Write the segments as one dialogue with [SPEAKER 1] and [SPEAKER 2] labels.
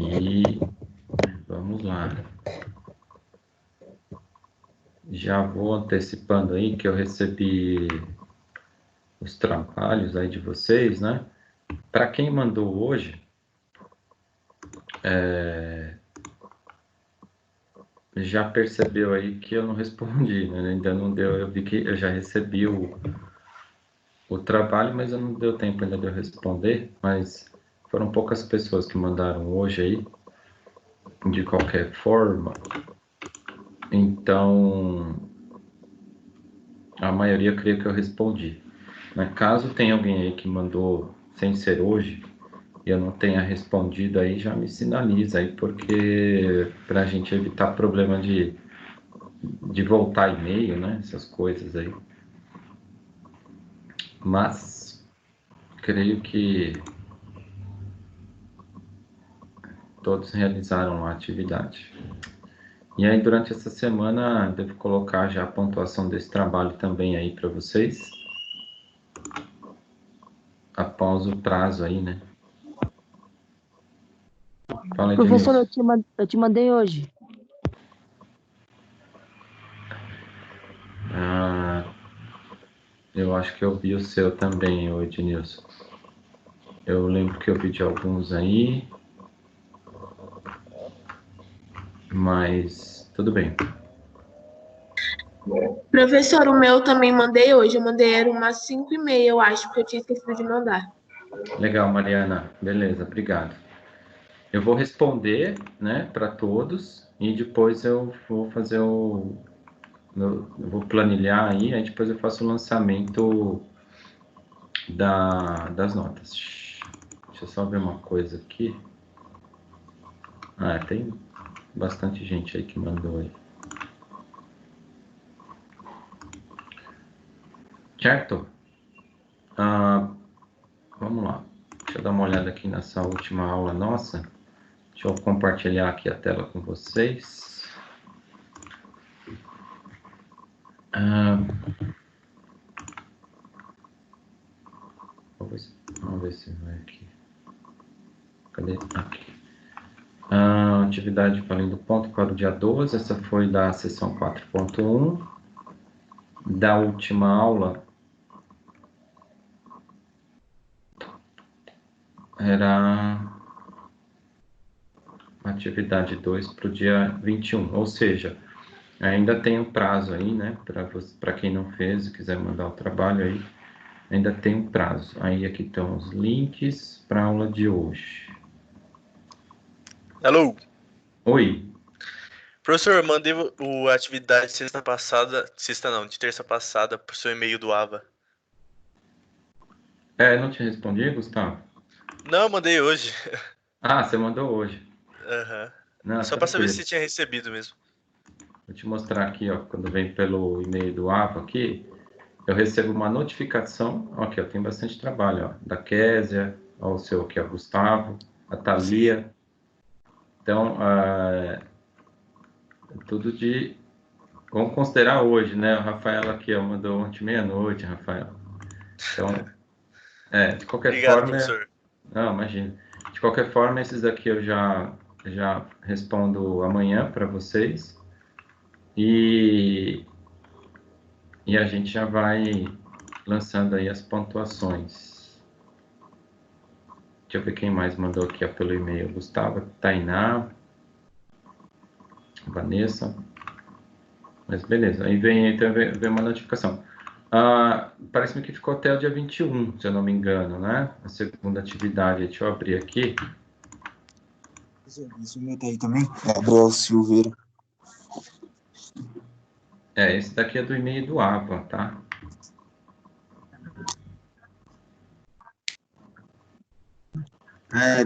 [SPEAKER 1] E vamos lá. Já vou antecipando aí que eu recebi os trabalhos aí de vocês, né? Para quem mandou hoje, já percebeu aí que eu não respondi, né? Ainda não deu, eu vi que eu já recebi o trabalho, mas eu não deu tempo ainda de eu responder, mas foram poucas pessoas que mandaram hoje aí, de qualquer forma, então a maioria eu creio que eu respondi. Né? Caso tenha alguém aí que mandou sem ser hoje e eu não tenha respondido aí, já me sinaliza aí, porque para a gente evitar problema de voltar e-mail, né? Essas coisas aí. Mas creio que todos realizaram a atividade. E aí, durante essa semana, devo colocar já a pontuação desse trabalho também aí para vocês, após o prazo aí, né? Fala,
[SPEAKER 2] Professor,
[SPEAKER 1] Edmilson.
[SPEAKER 2] eu te mandei hoje.
[SPEAKER 1] Eu acho que eu vi o seu também, Ednilson. Eu lembro que eu vi de alguns aí, mas tudo bem.
[SPEAKER 3] Professor, o meu também mandei hoje. Eu mandei era umas 5h30, eu acho, porque eu tinha esquecido de mandar.
[SPEAKER 1] Legal, Mariana. Beleza, obrigado. Eu vou responder, né, para todos e depois eu vou fazer eu vou planilhar aí depois eu faço o lançamento das notas. Deixa eu só ver uma coisa aqui. Tem bastante gente aí que mandou aí. Certo? Vamos lá. Deixa eu dar uma olhada aqui nessa última aula nossa. Deixa eu compartilhar aqui a tela com vocês. Vamos ver se vai aqui. Cadê? Aqui. Atividade valendo ponto para o dia 12. Essa foi da sessão 4.1. Da última aula era atividade 2 para o dia 21. Ou seja, ainda tem um prazo aí, né? Para quem não fez e quiser mandar o trabalho aí, ainda tem um prazo. Aí aqui estão os links para a aula de hoje.
[SPEAKER 4] Alô?
[SPEAKER 1] Oi.
[SPEAKER 4] Professor, eu mandei a atividade de terça passada pro seu e-mail do AVA.
[SPEAKER 1] Não te respondi, Gustavo?
[SPEAKER 4] Não, eu mandei hoje.
[SPEAKER 1] Você mandou hoje.
[SPEAKER 4] Aham.
[SPEAKER 1] Não,
[SPEAKER 4] Só pra saber
[SPEAKER 1] tranquilo.
[SPEAKER 4] se tinha recebido mesmo.
[SPEAKER 1] Vou te mostrar aqui, ó, quando vem pelo e-mail do AVA aqui, eu recebo uma notificação, aqui, ó, tem bastante trabalho, ó, da Késia, ó, o seu aqui, ó, Gustavo, a Thalia. Sim. Então, tudo de... Vamos considerar hoje, né? O Rafael aqui, ó, mandou ontem meia-noite, Rafael. Então, de qualquer
[SPEAKER 4] Obrigado,
[SPEAKER 1] forma...
[SPEAKER 4] professor.
[SPEAKER 1] Não, imagina. De qualquer forma, esses aqui eu já respondo amanhã para vocês. E a gente já vai lançando aí as pontuações. Deixa eu ver quem mais mandou aqui pelo e-mail. Gustavo, Tainá, Vanessa. Mas beleza, aí vem uma notificação. Parece-me que ficou até o dia 21, se eu não me engano, né? A segunda atividade. Deixa eu abrir aqui.
[SPEAKER 5] Esse meu tá aí também? Gabriel Silveira.
[SPEAKER 1] Esse daqui é do e-mail do AVA, tá?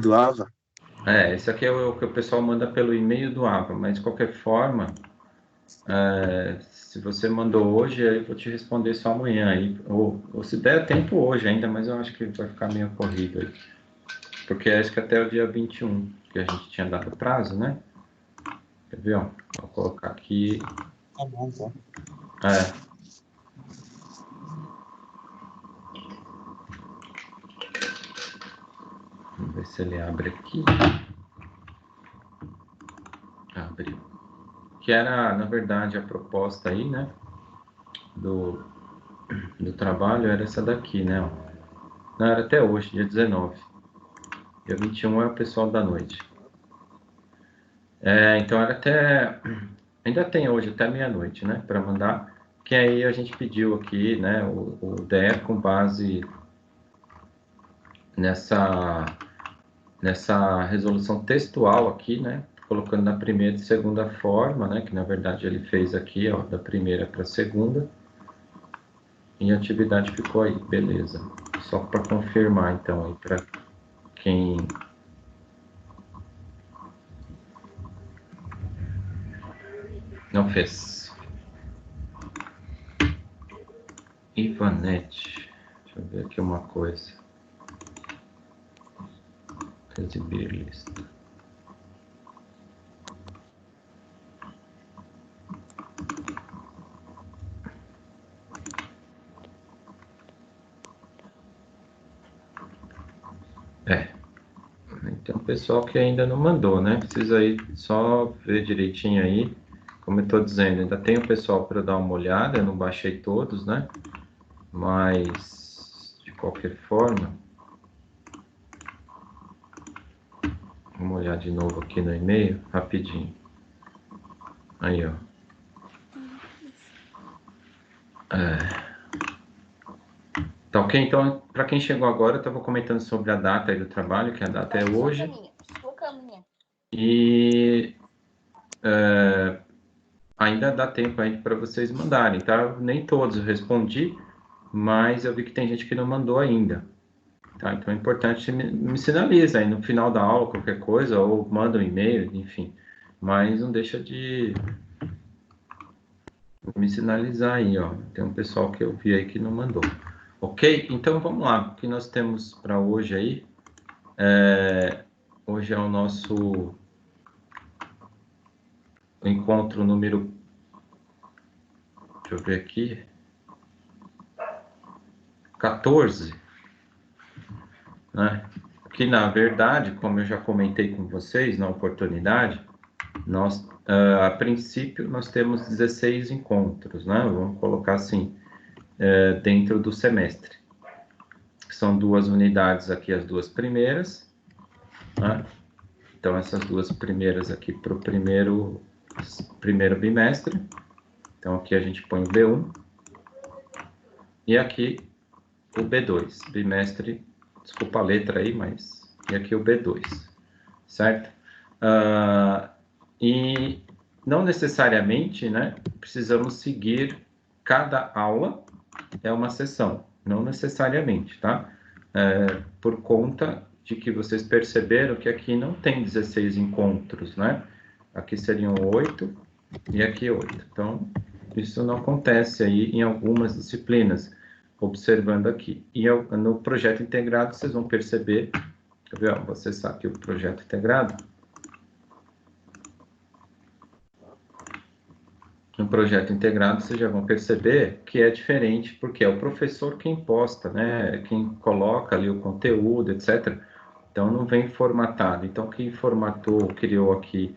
[SPEAKER 5] Do AVA?
[SPEAKER 1] Esse aqui é o que o pessoal manda pelo e-mail do AVA, mas de qualquer forma, se você mandou hoje, aí eu vou te responder só amanhã. Aí, ou se der tempo hoje ainda, mas eu acho que vai ficar meio corrido aí. Porque acho que até o dia 21 que a gente tinha dado prazo, né? Quer ver, ó? Vou colocar aqui.
[SPEAKER 5] Tá bom, tá.
[SPEAKER 1] Vamos ver se ele abre aqui. que era, na verdade, a proposta aí, né, do trabalho era essa daqui, né? Ó. Não, era até hoje, dia 19. Dia 21 é o pessoal da noite. Então era até... Ainda tem hoje até meia-noite, né? Para mandar. Que aí a gente pediu aqui, né? O DE com base nessa resolução textual aqui, né? Colocando na primeira e segunda forma, né? Que na verdade ele fez aqui, ó, da primeira para a segunda. E a atividade ficou aí, beleza. Só para confirmar, então, aí para quem não fez. Ivanete. Deixa eu ver aqui uma coisa. Exibir lista. Tem um pessoal que ainda não mandou, né? Precisa aí só ver direitinho aí. Como eu estou dizendo, ainda tem o pessoal para dar uma olhada. Eu não baixei todos, né? Mas, de qualquer forma, vamos olhar de novo aqui no e-mail, rapidinho. Aí, ó. Tá ok? Então, para quem chegou agora, eu estava comentando sobre a data aí do trabalho, que a data é hoje.
[SPEAKER 2] Sua caminha.
[SPEAKER 1] E ainda dá tempo aí para vocês mandarem, tá? Nem todos eu respondi, mas eu vi que tem gente que não mandou ainda. Tá? Então é importante, me sinaliza aí no final da aula qualquer coisa, ou manda um e-mail, enfim. Mas não deixa de me sinalizar aí, ó. Tem um pessoal que eu vi aí que não mandou. Ok? Então vamos lá. O que nós temos para hoje aí? Hoje é o nosso encontro número... Deixa eu ver aqui. 14. Né? Que na verdade, como eu já comentei com vocês na oportunidade, nós, a princípio, nós temos 16 encontros, né? Vamos colocar assim, dentro do semestre. São 2 unidades aqui, as 2 primeiras, né? Então, essas 2 primeiras aqui para o primeiro bimestre. Então, aqui a gente põe o B1. E aqui o B2, bimestre, desculpa a letra aí, mas... E aqui o B2, certo? E não necessariamente, né, precisamos seguir cada aula, é uma sessão, não necessariamente, tá? Por conta de que vocês perceberam que aqui não tem 16 encontros, né? Aqui seriam 8 e aqui 8. Então, isso não acontece aí em algumas disciplinas, observando aqui. E no projeto integrado, vocês vão perceber, vou acessar aqui o projeto integrado. No projeto integrado, vocês já vão perceber que é diferente, porque é o professor quem posta, né? Quem coloca ali o conteúdo, etc. Então, não vem formatado. Então, quem formatou, criou aqui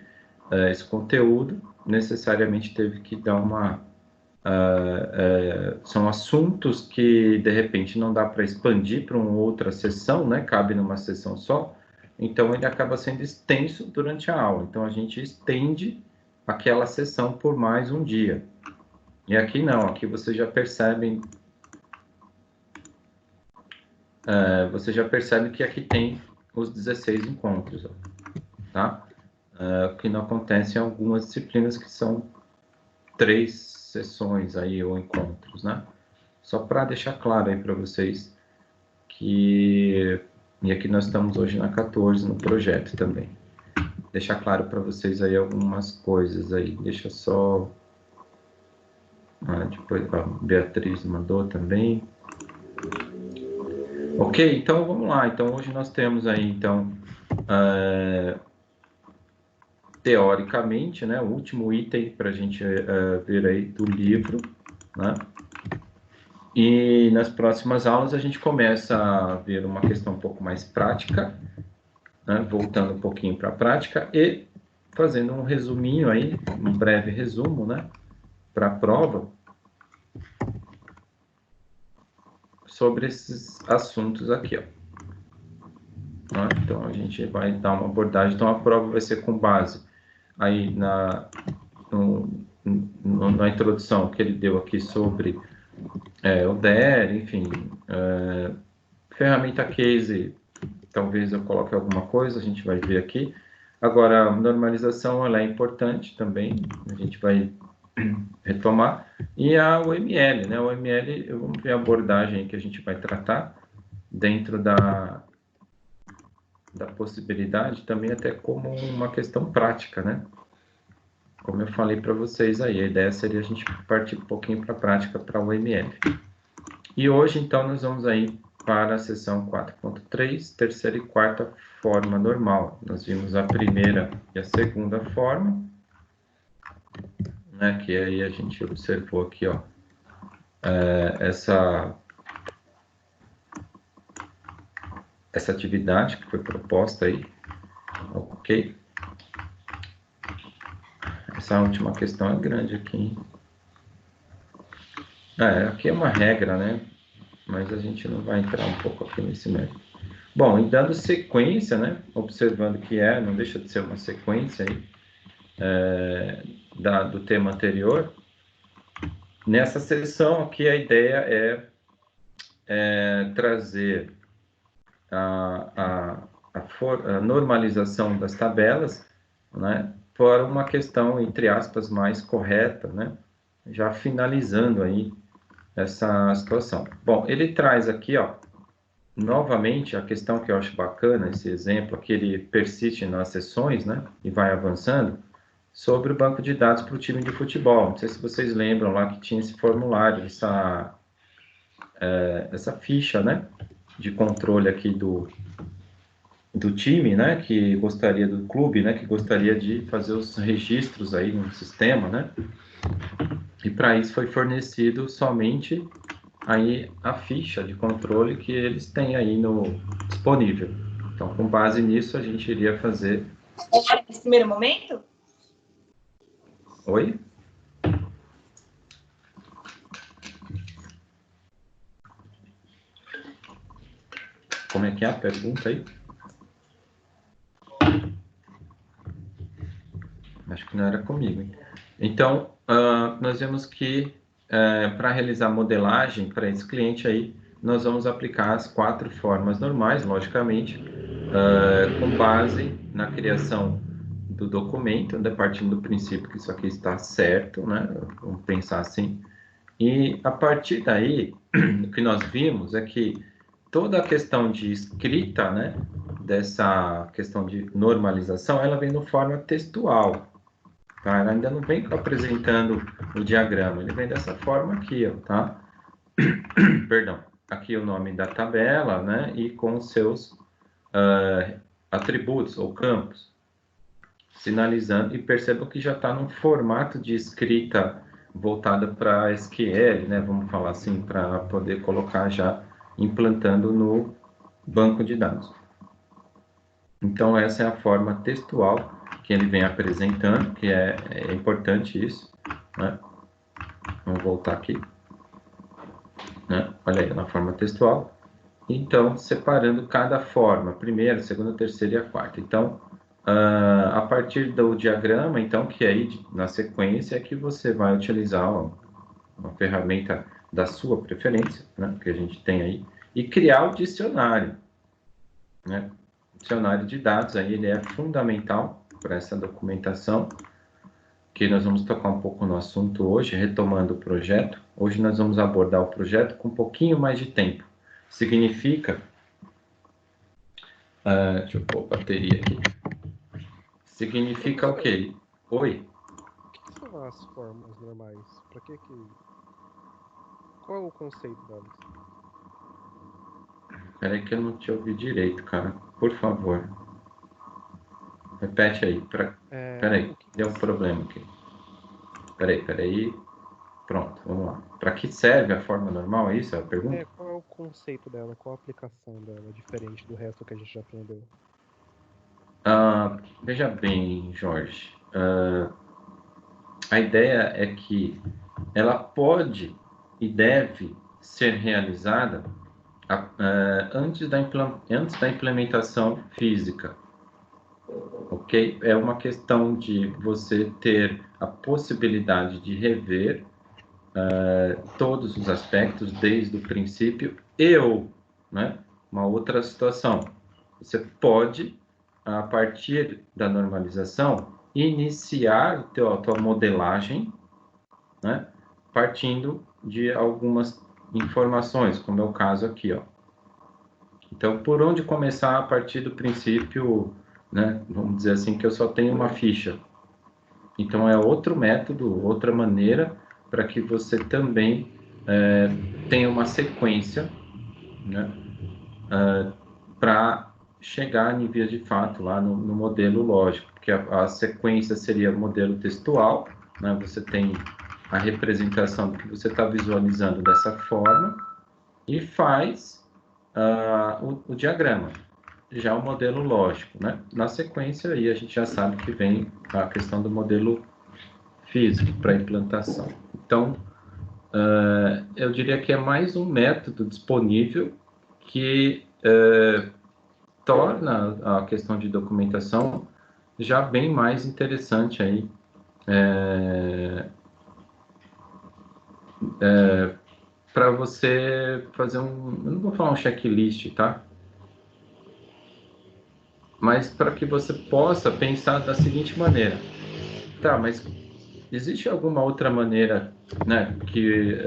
[SPEAKER 1] esse conteúdo, necessariamente teve que dar uma... são assuntos que, de repente, não dá para expandir para uma outra sessão, né? Cabe numa sessão só. Então, ele acaba sendo extenso durante a aula. Então, a gente estende aquela sessão por mais um dia. E aqui não, aqui vocês já percebem, você já percebe que aqui tem os 16 encontros, ó, tá? O que não acontece em algumas disciplinas que são 3 sessões aí ou encontros, né? Só para deixar claro aí para vocês que... E aqui nós estamos hoje na 14 no projeto também. Deixar claro para vocês aí algumas coisas aí. Deixa só... depois a Beatriz mandou também. Ok, então vamos lá. Então hoje nós temos aí, então, teoricamente, né, o último item para a gente ver aí do livro, né? E nas próximas aulas a gente começa a ver uma questão um pouco mais prática, né? Voltando um pouquinho para a prática, e fazendo um resuminho aí, um breve resumo, né, para a prova, sobre esses assuntos aqui, ó. Então, a gente vai dar uma abordagem. Então, a prova vai ser com base aí na introdução que ele deu aqui sobre o DER, enfim, ferramenta case, talvez eu coloque alguma coisa, a gente vai ver aqui. Agora, a normalização, ela é importante também, a gente vai retomar. E a UML, né? O UML, vamos ver a abordagem que a gente vai tratar dentro da possibilidade também até como uma questão prática, né? Como eu falei para vocês aí, a ideia seria a gente partir um pouquinho para a prática para o UML. E hoje, então, nós vamos aí para a sessão 4.3, terceira e quarta forma normal. Nós vimos a primeira e a segunda forma, né, que aí a gente observou aqui, ó, essa atividade que foi proposta aí, ok? Essa última questão é grande aqui, hein? Aqui é uma regra, né? Mas a gente não vai entrar um pouco aqui nesse mérito. Bom, e dando sequência, né? Observando que não deixa de ser uma sequência aí, do tema anterior. Nessa sessão aqui, a ideia é trazer a normalização das tabelas, né, para uma questão, entre aspas, mais correta, né, já finalizando aí essa situação. Bom, ele traz aqui, ó, novamente, a questão que eu acho bacana, esse exemplo aqui, ele persiste nas sessões, né, e vai avançando, sobre o banco de dados para o time de futebol. Não sei se vocês lembram lá que tinha esse formulário, essa ficha, né, de controle aqui do time, né, que gostaria, do clube, né, que gostaria de fazer os registros aí no sistema, né, e para isso foi fornecido somente aí a ficha de controle que eles têm aí disponível. Então, com base nisso, a gente iria fazer...
[SPEAKER 2] Nesse primeiro momento?
[SPEAKER 1] Oi? Como é que é a pergunta aí? Acho que não era comigo, hein? Então, nós vemos que para realizar modelagem para esse cliente aí, nós vamos aplicar as 4 formas normais, logicamente, com base na criação do documento, né, partindo do princípio que isso aqui está certo, né? Vamos pensar assim. E a partir daí, o que nós vimos é que toda a questão de escrita, né, dessa questão de normalização, ela vem de forma textual. Tá? Ela ainda não vem apresentando o diagrama, ele vem dessa forma aqui, ó, tá? Perdão. Aqui o nome da tabela, né? E com os seus atributos ou campos, sinalizando, e percebam que já está num formato de escrita voltada para SQL, né? Vamos falar assim, para poder colocar já implantando no banco de dados. Então, essa é a forma textual que ele vem apresentando, que é importante isso, né? Vamos voltar aqui, né? Olha aí, na forma textual. Então, separando cada forma, primeira, segunda, terceira e a quarta. Então, a partir do diagrama, então, que aí na sequência é que você vai utilizar uma ferramenta da sua preferência, né? Que a gente tem aí, e criar o dicionário, né? O dicionário de dados aí, ele é fundamental para essa documentação, que nós vamos tocar um pouco no assunto hoje, retomando o projeto. Hoje nós vamos abordar o projeto com um pouquinho mais de tempo. Significa... deixa eu pôr a bateria aqui. Significa o quê? Oi?
[SPEAKER 6] O que são as formas normais? Para que... Qual é o conceito delas?
[SPEAKER 1] Peraí que eu não te ouvi direito, cara. Por favor. Repete aí. Peraí, deu um problema aqui. Peraí. Pronto, vamos lá. Para que serve a forma normal, é isso a pergunta?
[SPEAKER 6] Qual é o conceito dela? Qual a aplicação dela, diferente do resto que a gente já aprendeu?
[SPEAKER 1] Veja bem, Jorge, a ideia é que ela pode e deve ser realizada antes da implementação física, ok? É uma questão de você ter a possibilidade de rever todos os aspectos desde o princípio né, uma outra situação. Você pode, a partir da normalização, iniciar a tua modelagem, né, partindo de algumas informações, como é o caso aqui, ó. Então, por onde começar a partir do princípio, né, vamos dizer assim, que eu só tenho uma ficha. Então, é outro método, outra maneira para que você também tenha uma sequência, né, para chegar em via de fato lá no modelo lógico, porque a sequência seria modelo textual, né, você tem a representação do que você está visualizando dessa forma e faz o diagrama, já o modelo lógico, né? Na sequência aí a gente já sabe que vem a questão do modelo físico para implantação. Então, eu diria que é mais um método disponível que torna a questão de documentação já bem mais interessante aí para você fazer eu não vou falar um checklist, tá? Mas para que você possa pensar da seguinte maneira, tá, mas existe alguma outra maneira, né, que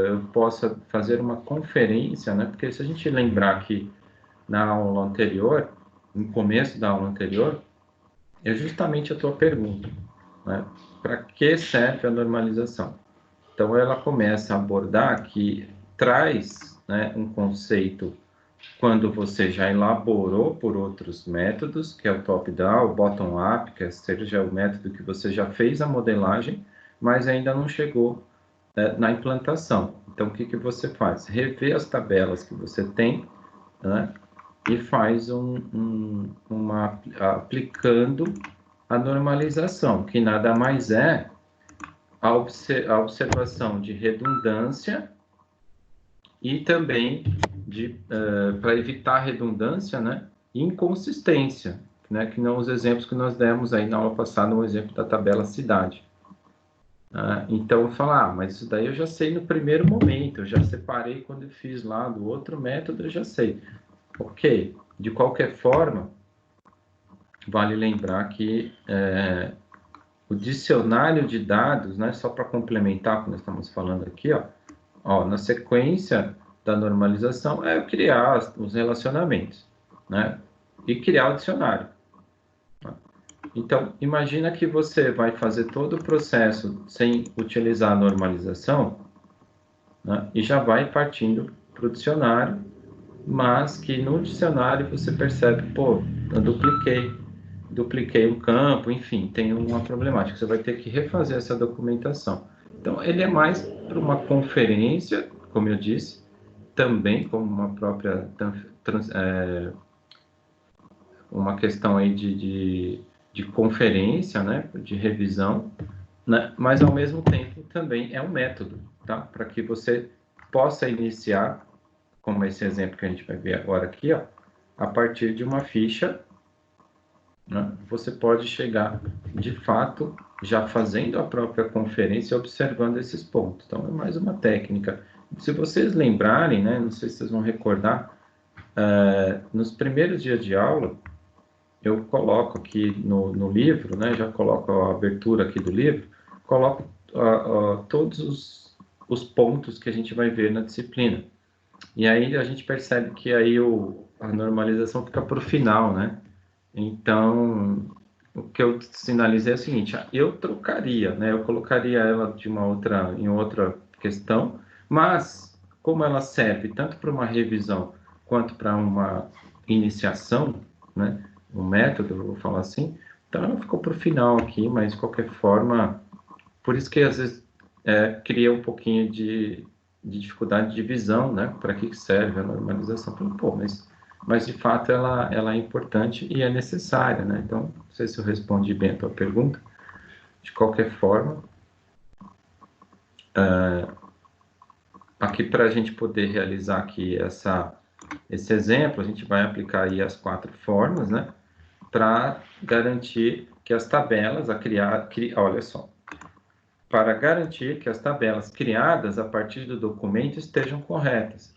[SPEAKER 1] eu possa fazer uma conferência, né? Porque se a gente lembrar que na aula anterior, no começo da aula anterior, é justamente a tua pergunta, né? Para que serve a normalização? Então, ela começa a abordar que traz, né, um conceito quando você já elaborou por outros métodos, que é o top-down, o bottom-up, que seja o método que você já fez a modelagem, mas ainda não chegou na implantação. Então, o que, que você faz? Rever as tabelas que você tem, né, e faz aplicando a normalização, que nada mais é a observação de redundância e também para evitar redundância, né, e inconsistência, né, que não os exemplos que nós demos aí na aula passada, um exemplo da tabela cidade. Então, falar, mas isso daí eu já sei no primeiro momento, eu já separei quando eu fiz lá do outro método, eu já sei. Ok, de qualquer forma, vale lembrar que o dicionário de dados, né, só para complementar o que nós estamos falando aqui, ó, na sequência da normalização é criar os relacionamentos, né, e criar o dicionário. Então, imagina que você vai fazer todo o processo sem utilizar a normalização, né, e já vai partindo para o dicionário, mas que no dicionário você percebe, pô, eu dupliquei um campo, enfim, tem uma problemática. Você vai ter que refazer essa documentação. Então, ele é mais para uma conferência, como eu disse, também como uma própria uma questão aí de conferência, né, de revisão, né, mas ao mesmo tempo também é um método, tá, para que você possa iniciar, como esse exemplo que a gente vai ver agora aqui, ó, a partir de uma ficha, né, você pode chegar, de fato, já fazendo a própria conferência, observando esses pontos. Então, é mais uma técnica. Se vocês lembrarem, né, não sei se vocês vão recordar, nos primeiros dias de aula, eu coloco aqui no livro, né, já coloco a abertura aqui do livro, coloco todos os pontos que a gente vai ver na disciplina. E aí a gente percebe que aí a normalização fica para o final, né? Então, o que eu sinalizei é o seguinte, eu trocaria, né? Eu colocaria ela em outra questão, mas como ela serve tanto para uma revisão quanto para uma iniciação, né? Um método, eu vou falar assim, então ela ficou para o final aqui, mas de qualquer forma, por isso que às vezes cria um pouquinho de dificuldade de visão, né? Para que serve a normalização? Pô, mas mas de fato ela é importante e é necessária, né? Então, não sei se eu respondi bem a tua pergunta. De qualquer forma, aqui para a gente poder realizar aqui esse exemplo, a gente vai aplicar aí as 4 formas, né? Para garantir que as tabelas olha só, para garantir que as tabelas criadas a partir do documento estejam corretas.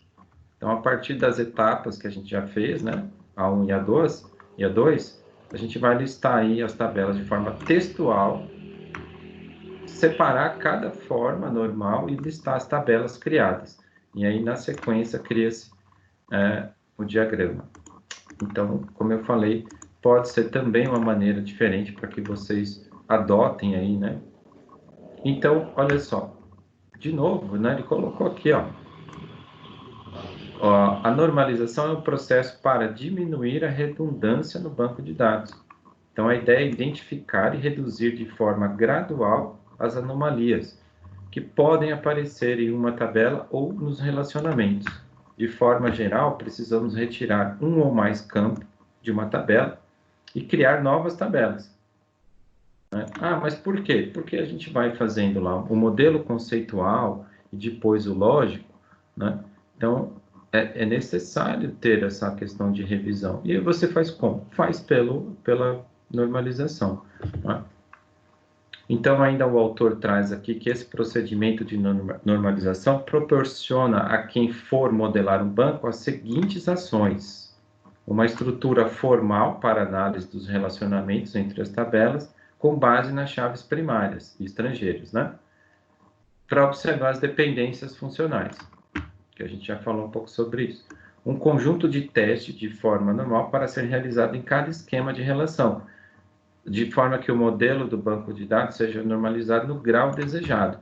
[SPEAKER 1] Então, a partir das etapas que a gente já fez, né? A1 e A2, a gente vai listar aí as tabelas de forma textual, separar cada forma normal e listar as tabelas criadas. E aí, na sequência, cria-se o diagrama. Então, como eu falei, pode ser também uma maneira diferente para que vocês adotem aí, né? Então, olha só. De novo, né? Ele colocou aqui, ó. A normalização é um processo para diminuir a redundância no banco de dados. Então, a ideia é identificar e reduzir de forma gradual as anomalias que podem aparecer em uma tabela ou nos relacionamentos. De forma geral, precisamos retirar um ou mais campos de uma tabela e criar novas tabelas. Ah, mas por quê? Porque a gente vai fazendo lá o modelo conceitual e depois o lógico, né? Então, é necessário ter essa questão de revisão. E você faz como? Faz pela normalização. Né? Então, ainda o autor traz aqui que esse procedimento de normalização proporciona a quem for modelar um banco as seguintes ações. Uma estrutura formal para análise dos relacionamentos entre as tabelas, com base nas chaves primárias e estrangeiras, né? Para observar as dependências funcionais, que a gente já falou um pouco sobre isso. Um conjunto de testes de forma normal para ser realizado em cada esquema de relação, de forma que o modelo do banco de dados seja normalizado no grau desejado.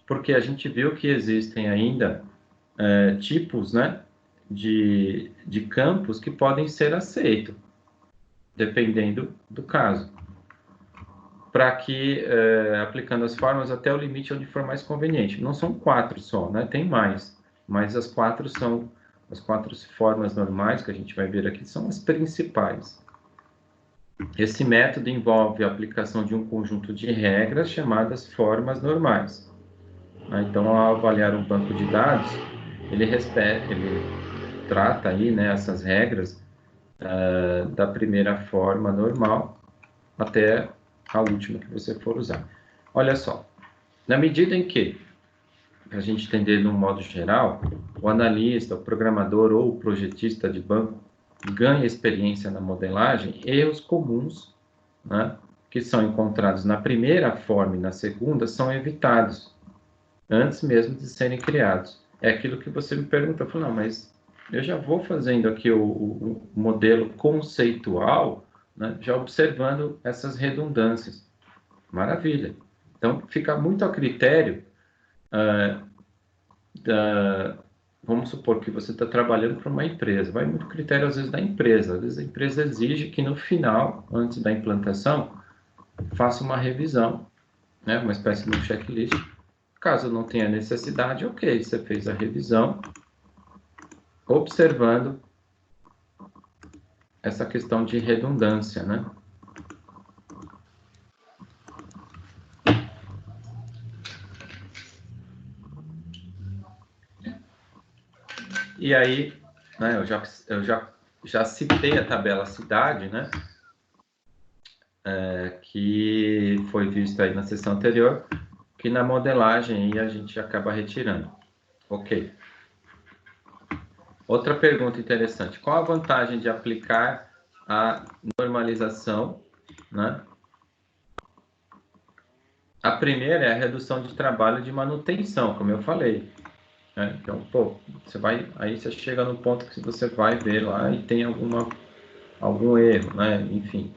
[SPEAKER 1] Porque a gente viu que existem ainda tipos, né, de campos que podem ser aceitos, dependendo do caso. Para que, aplicando as formas até o limite onde for mais conveniente. Não são 4 só, né? Tem mais. Mas as 4 são as 4 formas normais que a gente vai ver aqui, são as principais. Esse método envolve a aplicação de um conjunto de regras chamadas formas normais. Então, ao avaliar um banco de dados, ele trata aí, né, essas regras da primeira forma normal até a última que você for usar. Olha só, na medida em que, a gente entender de um modo geral, o analista, o programador ou o projetista de banco ganha experiência na modelagem, erros comuns, né, que são encontrados na primeira forma e na segunda são evitados, antes mesmo de serem criados. É aquilo que você me pergunta, eu falo, não, mas eu já vou fazendo aqui o modelo conceitual, né, já observando essas redundâncias. Maravilha. Então, fica muito a critério vamos supor que você está trabalhando para uma empresa. Vai muito critério, às vezes, da empresa. Às vezes, a empresa exige que, no final, antes da implantação, faça uma revisão, né, uma espécie de um checklist. Caso não tenha necessidade, ok, você fez a revisão, observando essa questão de redundância, né? E aí, né, eu já citei a tabela cidade, né? Que foi vista aí na sessão anterior, que na modelagem aí a gente acaba retirando. Ok. Outra pergunta interessante. Qual a vantagem de aplicar a normalização, né? A primeira é a redução de trabalho de manutenção, como eu falei. Né? Então, pô, aí você chega no ponto que você vai ver lá e tem algum erro, né? Enfim.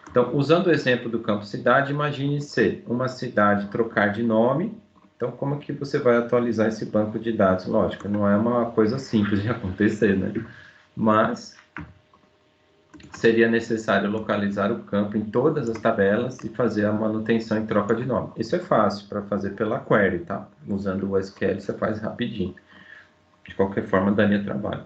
[SPEAKER 1] Então, usando o exemplo do campo cidade, imagine se uma cidade trocar de nome. Então, como que você vai atualizar esse banco de dados? Lógico, não é uma coisa simples de acontecer, né? Mas seria necessário localizar o campo em todas as tabelas e fazer a manutenção em troca de nome. Isso é fácil para fazer pela query, tá? Usando o SQL você faz rapidinho. De qualquer forma, daria trabalho.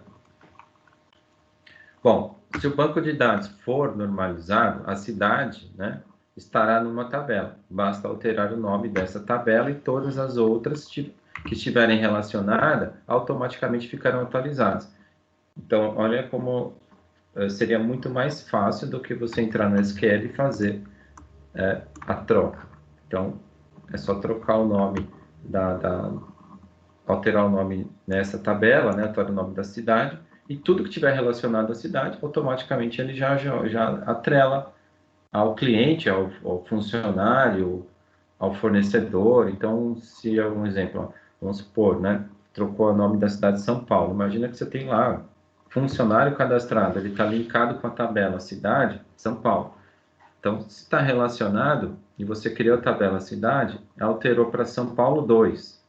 [SPEAKER 1] Bom, se o banco de dados for normalizado, a cidade, né, estará numa tabela. Basta alterar o nome dessa tabela e todas as outras que estiverem relacionadas automaticamente ficarão atualizadas. Então, olha como seria muito mais fácil do que você entrar no SQL e fazer a troca. Então, é só trocar o nome alterar o nome nessa tabela, né, alterar o nome da cidade, e tudo que tiver relacionado à cidade, automaticamente ele já atrela ao cliente, ao funcionário, ao fornecedor. Então, se é um exemplo, ó, vamos supor, né, trocou o nome da cidade de São Paulo. Imagina que você tem lá funcionário cadastrado, ele está linkado com a tabela cidade, São Paulo. Então, se está relacionado e você criou a tabela cidade, alterou para São Paulo 2.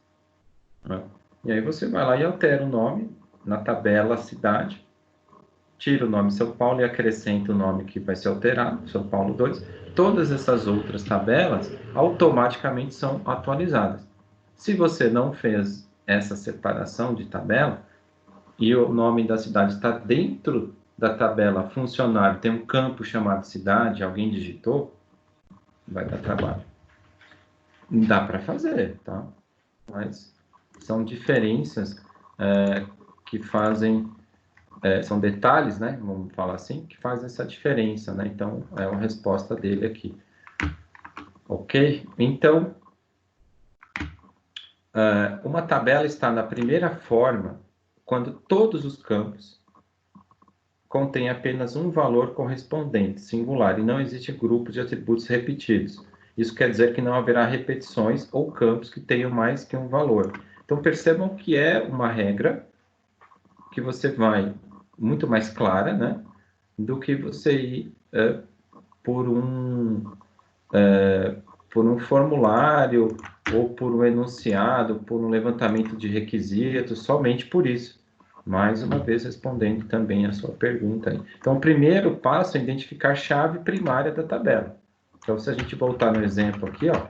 [SPEAKER 1] Né? E aí você vai lá e altera o nome na tabela cidade, tira o nome São Paulo e acrescenta o nome que vai ser alterado, São Paulo 2. Todas essas outras tabelas automaticamente são atualizadas. Se você não fez essa separação de tabela e o nome da cidade está dentro da tabela funcionário, tem um campo chamado cidade, alguém digitou, vai dar trabalho. Dá para fazer, tá? Mas são diferenças que fazem, são detalhes, né? Vamos falar assim, que fazem essa diferença, né? Então, é uma resposta dele aqui. Ok? Então, uma tabela está na primeira forma quando todos os campos contêm apenas um valor correspondente, singular, e não existe grupo de atributos repetidos. Isso quer dizer que não haverá repetições ou campos que tenham mais que um valor. Então, percebam que é uma regra que você vai muito mais clara, né, do que você ir por um formulário ou por um enunciado, por um levantamento de requisitos, somente por isso. Mais uma vez respondendo também a sua pergunta aí. Então, o primeiro passo é identificar a chave primária da tabela. Então, se a gente voltar no exemplo aqui, ó,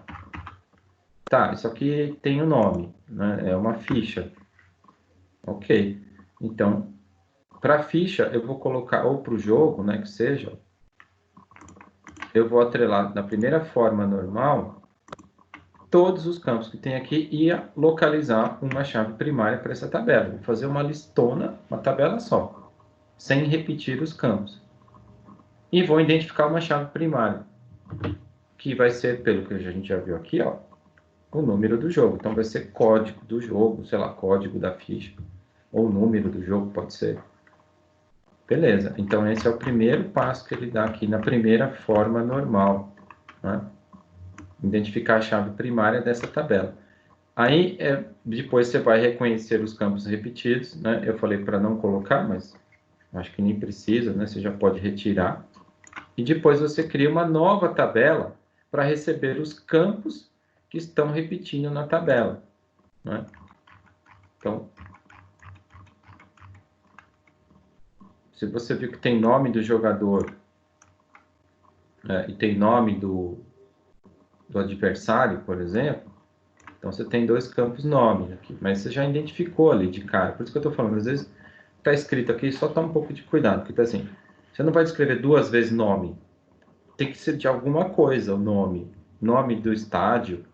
[SPEAKER 1] tá, isso aqui tem um nome, né, é uma ficha. Ok. Então, para a ficha, eu vou colocar, ou para o jogo, né, que seja, eu vou atrelar na primeira forma normal todos os campos que tem aqui e localizar uma chave primária para essa tabela. Vou fazer uma listona, uma tabela só, sem repetir os campos. E vou identificar uma chave primária, que vai ser, pelo que a gente já viu aqui, ó, o número do jogo. Então, vai ser código do jogo, sei lá, código da ficha, ou número do jogo, pode ser. Beleza, então esse é o primeiro passo que ele dá aqui na primeira forma normal, né? Identificar a chave primária dessa tabela. Aí, depois você vai reconhecer os campos repetidos, né? Eu falei para não colocar, mas acho que nem precisa, né? Você já pode retirar. E depois você cria uma nova tabela para receber os campos que estão repetindo na tabela, né? Então, se você viu que tem nome do jogador e tem nome do adversário, por exemplo, então você tem dois campos nome aqui, mas você já identificou ali de cara. Por isso que eu estou falando, às vezes está escrito aqui, só toma um pouco de cuidado, porque está assim, você não vai escrever duas vezes nome, tem que ser de alguma coisa o nome do estádio.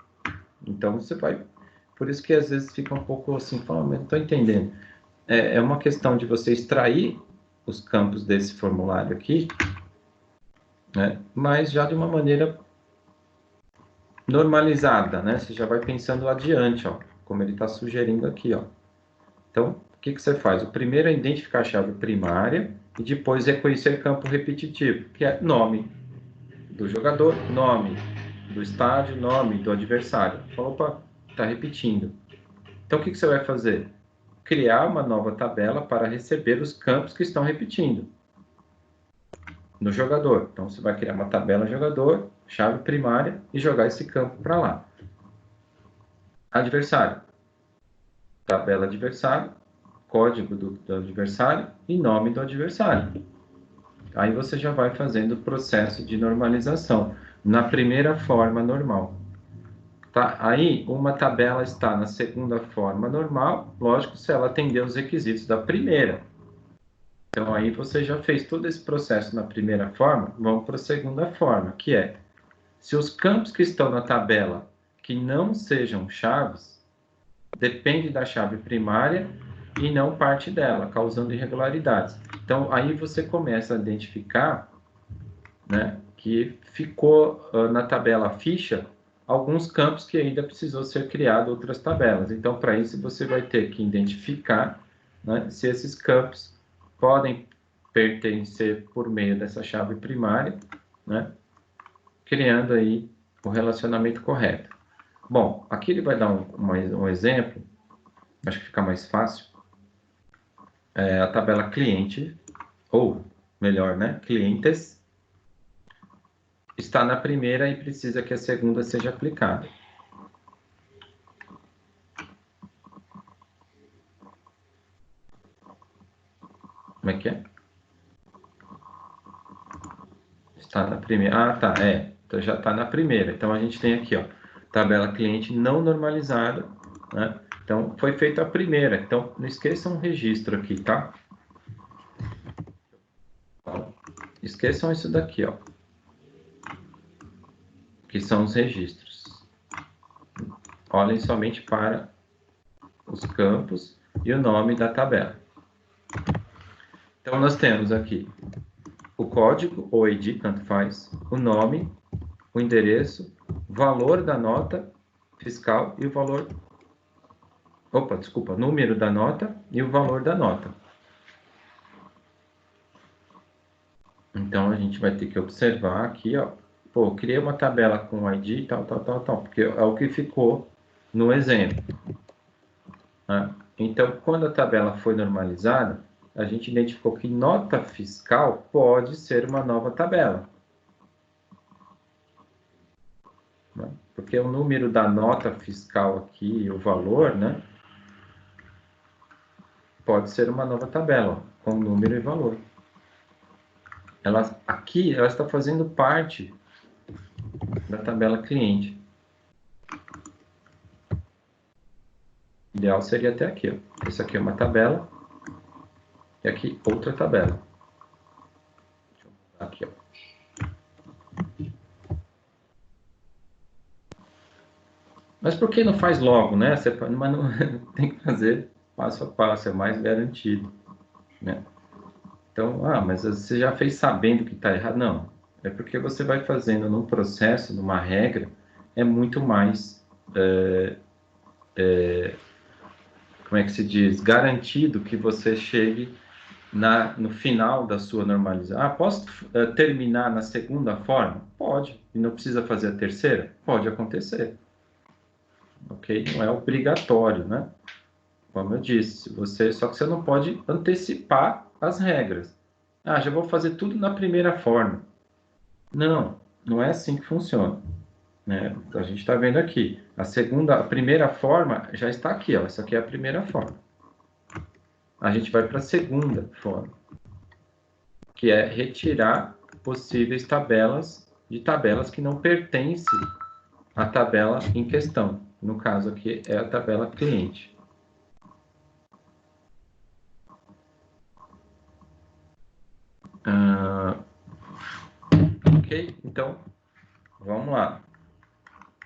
[SPEAKER 1] Então você vai, por isso que às vezes fica um pouco assim, fala, mas não estou entendendo. É uma questão de você extrair os campos desse formulário aqui, né? Mas já de uma maneira normalizada, né? Você já vai pensando adiante, ó, como ele está sugerindo aqui, ó. Então, o que você faz? O primeiro é identificar a chave primária e depois reconhecer campo repetitivo, que é nome do jogador, nome do estádio, nome do adversário. Opa, está repetindo. Então, o que você vai fazer? Criar uma nova tabela para receber os campos que estão repetindo no jogador. Então, você vai criar uma tabela jogador, chave primária e jogar esse campo para lá. Adversário. Tabela adversário, código do adversário e nome do adversário. Aí você já vai fazendo o processo de normalização na primeira forma normal. Tá? Aí, uma tabela está na segunda forma normal, lógico, se ela atender os requisitos da primeira. Então, aí você já fez todo esse processo na primeira forma, vamos para a segunda forma, que é, se os campos que estão na tabela que não sejam chaves, depende da chave primária e não parte dela, causando irregularidades. Então, aí você começa a identificar, né, que ficou na tabela ficha alguns campos que ainda precisou ser criado outras tabelas. Então, para isso, você vai ter que identificar, né, se esses campos podem pertencer por meio dessa chave primária, né, criando aí o relacionamento correto. Bom, aqui ele vai dar um exemplo, acho que fica mais fácil. É a tabela cliente, ou melhor, né, clientes, está na primeira e precisa que a segunda seja aplicada. Como é que é? Está na primeira. Ah, tá, então já está na primeira. Então a gente tem aqui, ó, tabela cliente não normalizada, né? Então foi feita a primeira. Então não esqueçam um registro aqui, tá? Ó, esqueçam isso daqui, ó, que são os registros. Olhem somente para os campos e o nome da tabela. Então nós temos aqui o código ou ID, tanto faz, o nome, o endereço, o valor da nota fiscal e o valor... Opa, desculpa, número da nota e o valor da nota. Então, a gente vai ter que observar aqui, ó. Pô, eu criei uma tabela com ID, tal, porque é o que ficou no exemplo, né? Então, quando a tabela foi normalizada, a gente identificou que nota fiscal pode ser uma nova tabela, né? Porque o número da nota fiscal aqui, o valor, né, pode ser uma nova tabela, ó, com número e valor. Aqui, ela está fazendo parte da tabela cliente. O ideal seria até aqui, ó. Essa aqui é uma tabela e aqui outra tabela. Deixa eu botar aqui, ó. Mas por que não faz logo, né? Mas não tem que fazer passo a passo, é mais garantido, né? Então, mas você já fez sabendo que está errado? Não, é porque você vai fazendo num processo, numa regra, é muito mais, como é que se diz, garantido que você chegue no final da sua normalização. Posso terminar na segunda forma? Pode. E não precisa fazer a terceira? Pode acontecer. Ok? Não é obrigatório, né? Como eu disse, só que você não pode antecipar as regras. Já vou fazer tudo na primeira forma. Não, não é assim que funciona, né? A gente está vendo aqui. A primeira forma já está aqui, ó. Essa aqui é a primeira forma. A gente vai para a segunda forma, que é retirar possíveis tabelas que não pertencem à tabela em questão. No caso aqui é a tabela cliente. Ok, então vamos lá.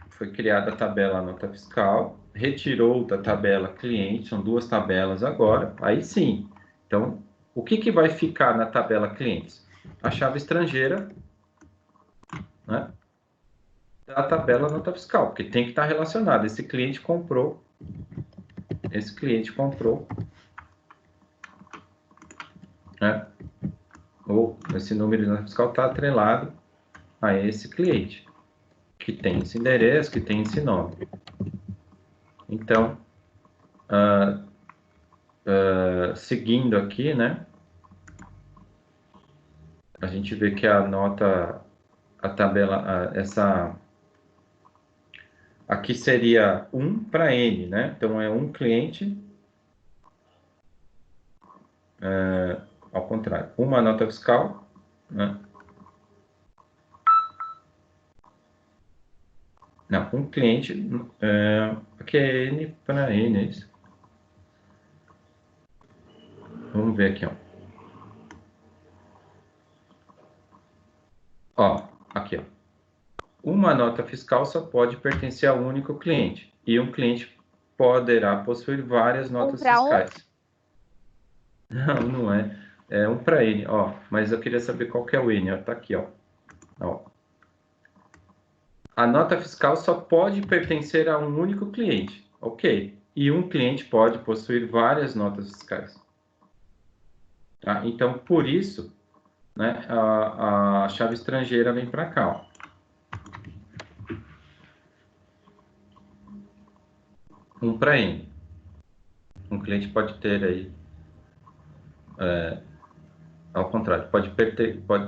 [SPEAKER 1] Foi criada a tabela nota fiscal, retirou da tabela cliente, são duas tabelas agora, aí sim. Então, o que vai ficar na tabela clientes? A chave estrangeira, né, da tabela nota fiscal, porque tem que estar relacionado. Esse cliente comprou, né, ou esse número de nota fiscal está atrelado a esse cliente, que tem esse endereço, que tem esse nome. Então, seguindo aqui, né, a gente vê que a tabela, aqui seria 1 para N, né? Então, é um cliente, ao contrário, uma nota fiscal, né? Não, um cliente, aqui é N para N, é isso? Vamos ver aqui, ó. Ó, aqui, ó. Uma nota fiscal só pode pertencer a um único cliente. E um cliente poderá possuir várias notas
[SPEAKER 7] pra um?
[SPEAKER 1] fiscais. Não é. É um para N, ó. Mas eu queria saber qual que é o N, ó. Tá aqui, ó. Ó. A nota fiscal só pode pertencer a um único cliente. Ok. E um cliente pode possuir várias notas fiscais. Tá? Então, por isso, né, a chave estrangeira vem para cá, ó. Um para N. Um cliente pode ter aí, ao contrário,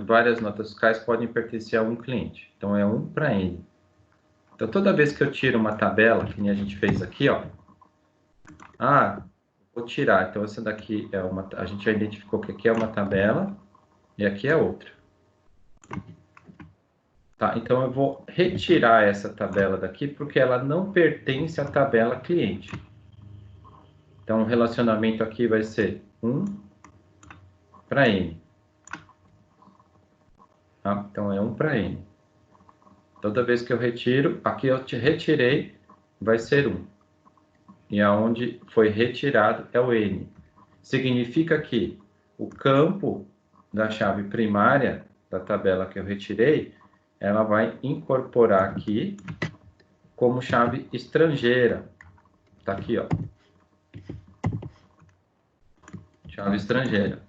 [SPEAKER 1] várias notas fiscais podem pertencer a um cliente. Então, é um para N. Então, toda vez que eu tiro uma tabela, que nem a gente fez aqui, ó. Ah, vou tirar. Então, essa daqui é uma... A gente já identificou que aqui é uma tabela e aqui é outra. Tá, então eu vou retirar essa tabela daqui porque ela não pertence à tabela cliente. Então, o relacionamento aqui vai ser 1 para N. Tá? Então, é 1 para N. Toda vez que eu retiro, aqui eu te retirei, vai ser 1. E aonde foi retirado é o N. Significa que o campo da chave primária da tabela que eu retirei, ela vai incorporar aqui como chave estrangeira. Tá aqui, ó. Chave estrangeira.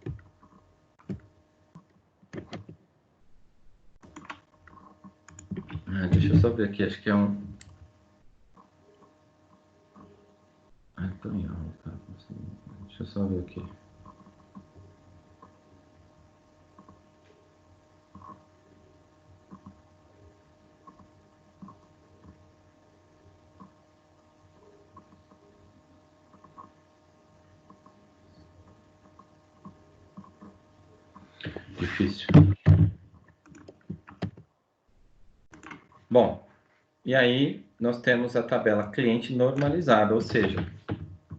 [SPEAKER 1] Deixa eu só ver aqui, acho que é um... Deixa eu só ver aqui. Difícil. Bom, e aí nós temos a tabela cliente normalizada, ou seja,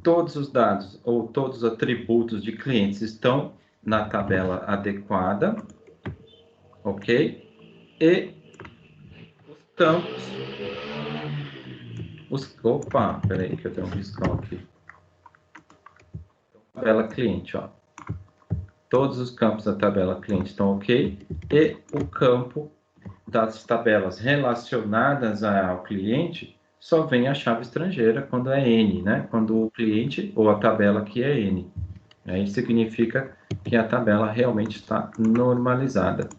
[SPEAKER 1] todos os dados ou todos os atributos de clientes estão na tabela adequada, ok? E os campos... Opa, peraí que eu tenho um riscão aqui. Tabela cliente, ó. Todos os campos da tabela cliente estão ok. E o campo das tabelas relacionadas ao cliente só vem a chave estrangeira quando é N, né? Quando o cliente ou a tabela aqui é N. Aí significa que a tabela realmente está normalizada.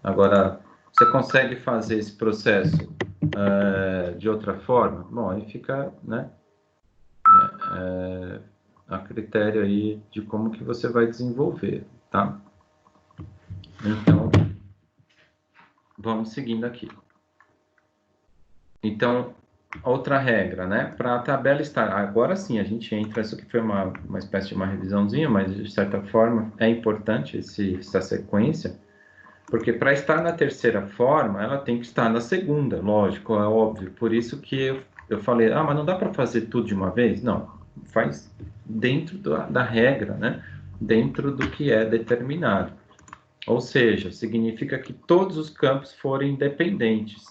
[SPEAKER 1] Agora, você consegue fazer esse processo de outra forma? Bom, aí fica, né, a critério aí de como que você vai desenvolver, tá? Então, vamos seguindo aqui. Então, outra regra, né? Para a tabela estar... Agora sim, a gente entra... Isso aqui foi uma espécie de uma revisãozinha, mas de certa forma é importante essa sequência, porque para estar na terceira forma, ela tem que estar na segunda, lógico, é óbvio. Por isso que eu falei, mas não dá para fazer tudo de uma vez? Não, faz dentro da regra, né? Dentro do que é determinado. Ou seja, significa que todos os campos forem dependentes.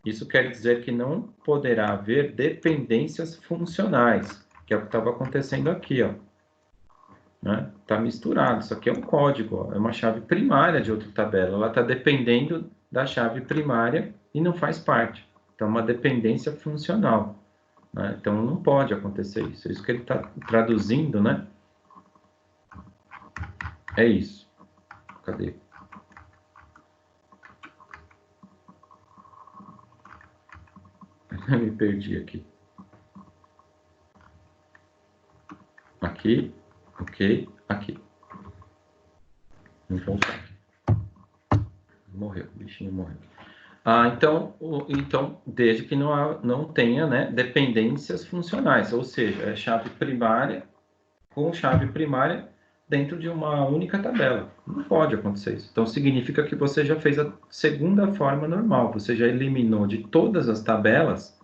[SPEAKER 1] Isso quer dizer que não poderá haver dependências funcionais, que é o que estava acontecendo aqui, ó. Né? Tá misturado, isso aqui é um código, ó. É uma chave primária de outra tabela, ela está dependendo da chave primária e não faz parte. Então, é uma dependência funcional, né? Então, não pode acontecer isso. Isso que ele está traduzindo, né? É isso. Cadê? Eu me perdi aqui. Aqui, ok, aqui. Vou voltar. Morreu, o bichinho morreu. Então, desde que não tenha, né, dependências funcionais, ou seja, é chave primária com chave primária dentro de uma única tabela. Não pode acontecer isso. Então, significa que você já fez a segunda forma normal, você já eliminou de todas as tabelas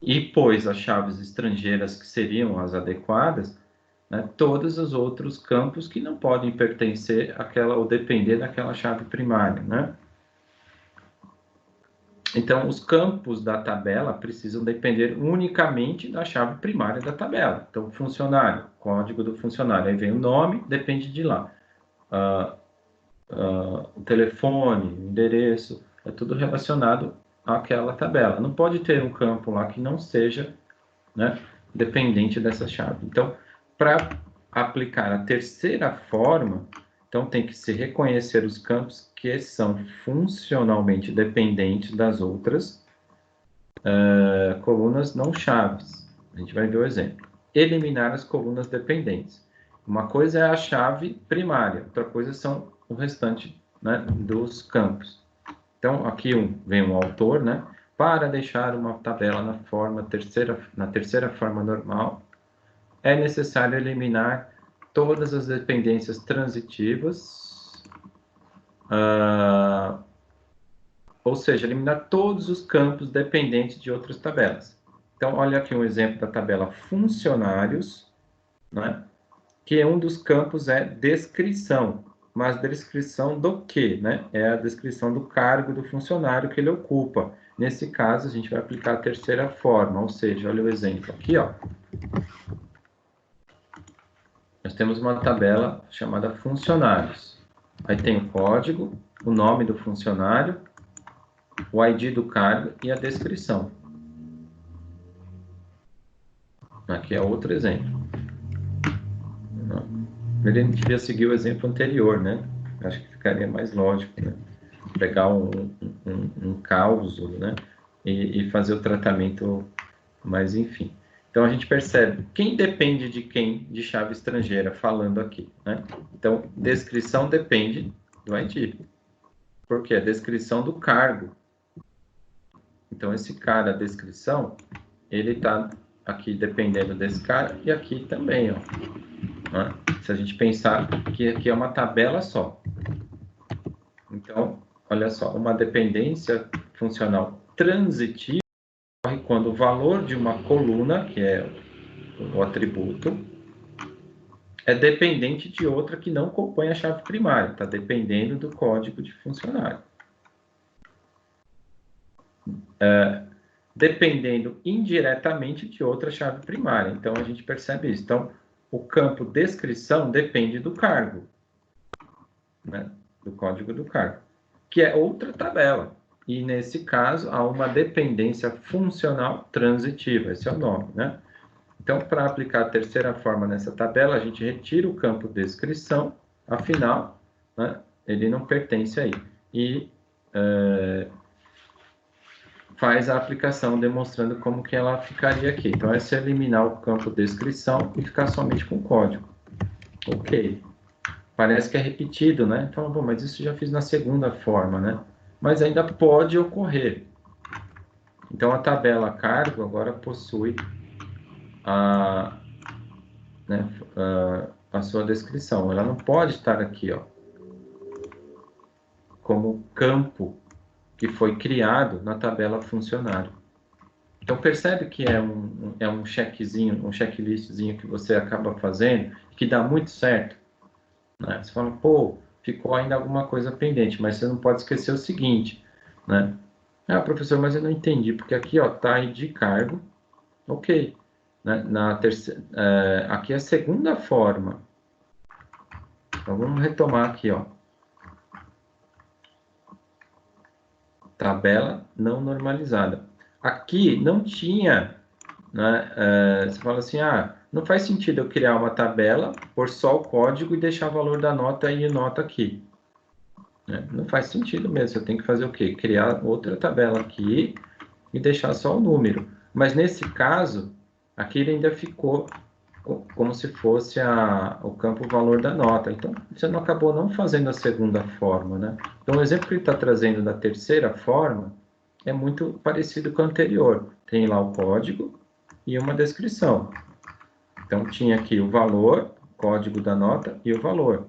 [SPEAKER 1] e pôs as chaves estrangeiras que seriam as adequadas né, todos os outros campos que não podem pertencer àquela ou depender daquela chave primária, né? Então, os campos da tabela precisam depender unicamente da chave primária da tabela. Então, funcionário, código do funcionário, aí vem o nome, depende de lá. O telefone, o endereço, é tudo relacionado àquela tabela. Não pode ter um campo lá que não seja, né, dependente dessa chave. Então, para aplicar a terceira forma, então tem que se reconhecer os campos que são funcionalmente dependentes das outras colunas não chaves. A gente vai ver o exemplo. Eliminar as colunas dependentes. Uma coisa é a chave primária, outra coisa são o restante, né, dos campos. Então, aqui vem um autor, né? Para deixar uma tabela na terceira forma normal, é necessário eliminar todas as dependências transitivas, ou seja, eliminar todos os campos dependentes de outras tabelas. Então, olha aqui um exemplo da tabela funcionários, né? Que um dos campos é descrição. Mas descrição do quê, né? É a descrição do cargo do funcionário que ele ocupa. Nesse caso, a gente vai aplicar a terceira forma, ou seja, olha o exemplo aqui, ó. Nós temos uma tabela chamada funcionários. Aí tem o código, o nome do funcionário, o ID do cargo e a descrição. Aqui é outro exemplo. Ele devia seguir o exemplo anterior, né? Acho que ficaria mais lógico, né? Pegar um caos, né? E fazer o tratamento, mas enfim. Então, a gente percebe quem depende de quem de chave estrangeira, falando aqui, né? Então, descrição depende do ID. Porque a descrição do cargo. Então, esse cara, a descrição, ele está aqui dependendo desse cara e aqui também, ó. Né? Se a gente pensar que aqui é uma tabela só. Então, olha só, uma dependência funcional transitiva ocorre quando o valor de uma coluna, que é o atributo, é dependente de outra que não compõe a chave primária, está dependendo do código de funcionário. Dependendo indiretamente de outra chave primária. Então, a gente percebe isso. Então, o campo descrição depende do cargo, né? Do código do cargo, que é outra tabela. E, nesse caso, há uma dependência funcional transitiva. Esse é o nome, né? Então, para aplicar a terceira forma nessa tabela, a gente retira o campo descrição, afinal, né, ele não pertence aí. E faz a aplicação demonstrando como que ela ficaria aqui. Então, é se eliminar o campo descrição e ficar somente com o código. Ok. Parece que é repetido, né? Então, bom, mas isso já fiz na segunda forma, né? Mas ainda pode ocorrer. Então, a tabela cargo agora possui a sua descrição. Ela não pode estar aqui, ó, como campo que foi criado na tabela funcionário. Então, percebe que é um checkzinho, um checklistzinho que você acaba fazendo, que dá muito certo, né? Você fala, pô, ficou ainda alguma coisa pendente, mas você não pode esquecer o seguinte, né? Ah, professor, mas eu não entendi, porque aqui, ó, tá ID cargo, ok. Na terceira, aqui é a segunda forma. Então, vamos retomar aqui, ó. Tabela não normalizada. Aqui não tinha, né, você fala assim, não faz sentido eu criar uma tabela, pôr só o código e deixar o valor da nota e nota aqui. Né? Não faz sentido mesmo, eu tenho que fazer o quê? Criar outra tabela aqui e deixar só o número. Mas nesse caso, aqui ele ainda ficou como se fosse o campo valor da nota. Então, você não acabou não fazendo a segunda forma, né? Então, o exemplo que ele está trazendo da terceira forma é muito parecido com o anterior. Tem lá o código e uma descrição. Então, tinha aqui o valor, código da nota e o valor.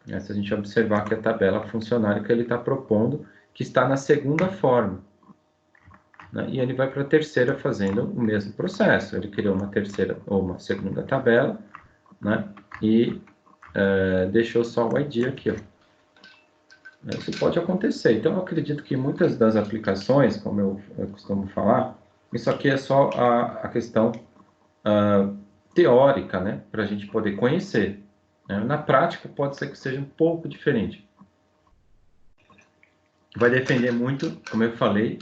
[SPEAKER 1] Se a gente observar que a tabela funcionária que ele está propondo, que está na segunda forma. né? E ele vai para a terceira fazendo o mesmo processo. Ele criou uma terceira ou uma segunda tabela, né? E deixou só o ID aqui, ó. Isso pode acontecer. Então, eu acredito que muitas das aplicações, como eu costumo falar, isso aqui é só a questão teórica, né? Para a gente poder conhecer. Né? Na prática, pode ser que seja um pouco diferente. Vai depender muito, como eu falei,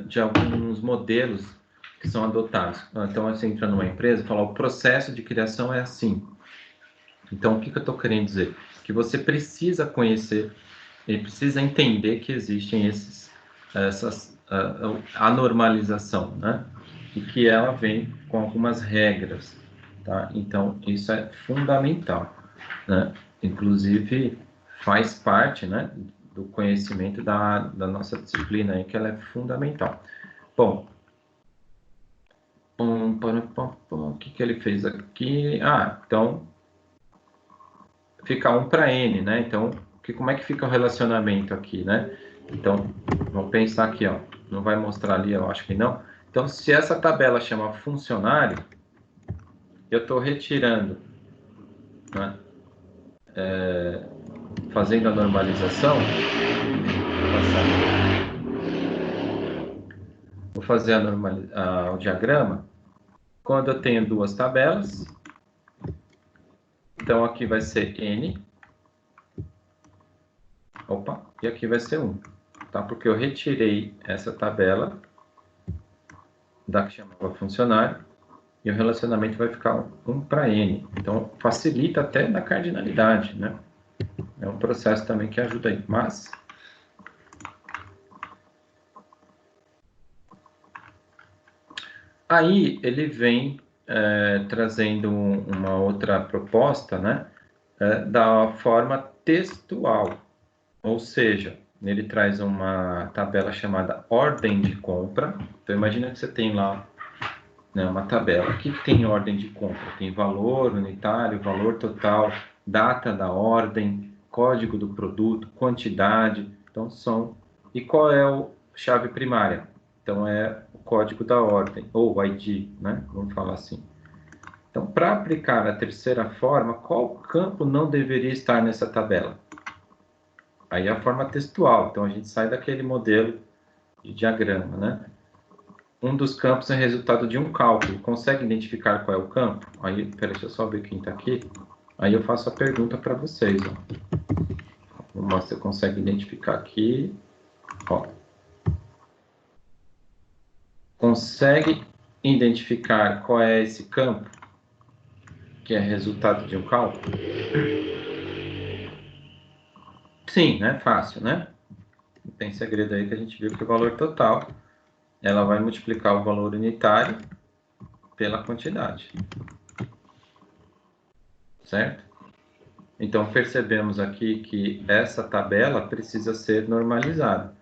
[SPEAKER 1] de alguns modelos que são adotados. Então, você entra numa empresa e fala, o processo de criação é assim. Então, o que eu estou querendo dizer? Que você precisa conhecer e precisa entender que existem a normalização, né? E que ela vem com algumas regras, tá? Então, isso é fundamental, né? Inclusive, faz parte, né, do conhecimento da nossa disciplina aí, que ela é fundamental. Bom, o que ele fez aqui? Então, fica 1 para N, né? Então, como é que fica o relacionamento aqui, né? Então, vamos pensar aqui, ó. Não vai mostrar ali, eu acho que não. Então, se essa tabela chama funcionário, eu estou retirando, né? Fazendo a normalização. Vou fazer o diagrama. Quando eu tenho duas tabelas, então aqui vai ser N. Opa, e aqui vai ser 1. Tá? Porque eu retirei essa tabela da que chamava funcionário e o relacionamento vai ficar 1 para N. Então, facilita até na cardinalidade, né? É um processo também que ajuda aí. Mas aí ele vem trazendo uma outra proposta, né? Da forma textual. Ou seja, ele traz uma tabela chamada ordem de compra. Então, imagina que você tem lá, né, uma tabela. O que tem ordem de compra? Tem valor unitário, valor total, data da ordem, código do produto, quantidade. Então, E qual é a chave primária? Então, é o código da ordem, ou ID, né? Vamos falar assim. Então, para aplicar a terceira forma, qual campo não deveria estar nessa tabela? Aí é a forma textual, então a gente sai daquele modelo de diagrama, né? Um dos campos é resultado de um cálculo. Consegue identificar qual é o campo? Aí, peraí, deixa eu só ver quem está aqui. Aí eu faço a pergunta para vocês, ó. Você consegue identificar aqui, ó. Consegue identificar qual é esse campo que é resultado de um cálculo? Sim, né? Fácil, né? Não tem segredo aí que a gente viu que o valor total, ela vai multiplicar o valor unitário pela quantidade. Certo? Então, percebemos aqui que essa tabela precisa ser normalizada.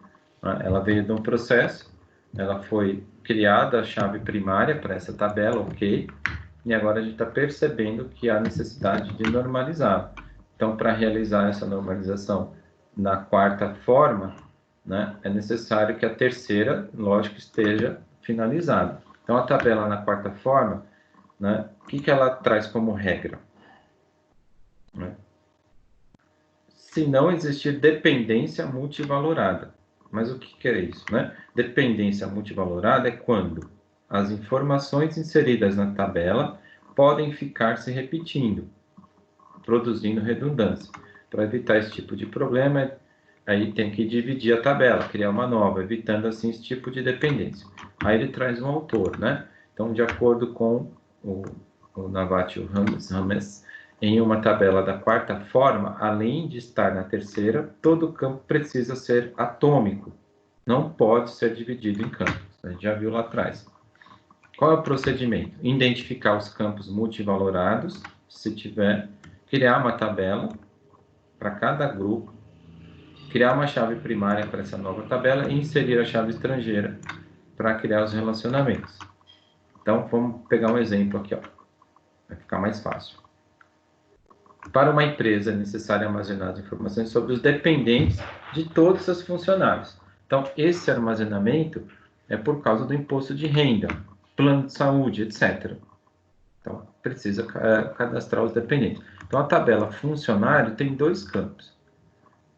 [SPEAKER 1] Ela veio de um processo, ela foi criada a chave primária para essa tabela, ok? E agora a gente está percebendo que há necessidade de normalizar. Então, para realizar essa normalização na quarta forma, né, é necessário que a terceira, lógico, esteja finalizada. Então, a tabela na quarta forma, né, o que ela traz como regra? Né? Se não existir dependência multivalorada. Mas o que é isso? Né? Dependência multivalorada é quando as informações inseridas na tabela podem ficar se repetindo, produzindo redundância. Para evitar esse tipo de problema, aí tem que dividir a tabela, criar uma nova, evitando assim esse tipo de dependência. Aí ele traz um autor, né? Então, de acordo com o Navatio Rames, em uma tabela da quarta forma, além de estar na terceira, todo campo precisa ser atômico. Não pode ser dividido em campos. A gente já viu lá atrás. Qual é o procedimento? Identificar os campos multivalorados, se tiver, criar uma tabela para cada grupo, criar uma chave primária para essa nova tabela e inserir a chave estrangeira para criar os relacionamentos. Então, vamos pegar um exemplo aqui, ó. Vai ficar mais fácil. Para uma empresa é necessário armazenar as informações sobre os dependentes de todos os seus funcionários. Então, esse armazenamento é por causa do imposto de renda, plano de saúde, etc. Então, precisa cadastrar os dependentes. Então, a tabela funcionário tem dois campos,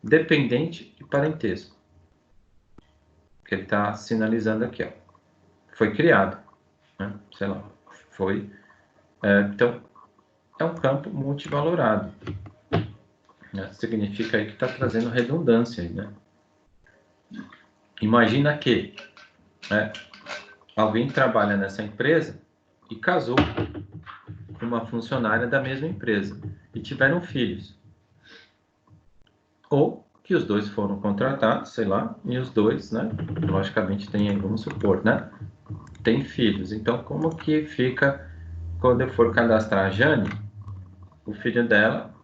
[SPEAKER 1] dependente e parentesco, que ele está sinalizando aqui, ó. Foi criado, né? Sei lá, foi. Então, é um campo multivalorado. Né? Significa aí que está trazendo redundância aí, né? Imagina que alguém trabalha nessa empresa e casou com uma funcionária da mesma empresa e tiveram filhos. Ou que os dois foram contratados, sei lá, e os dois, né, logicamente tem, vamos supor, né, tem filhos. Então, como que fica quando eu for cadastrar a Jane, o filho dela,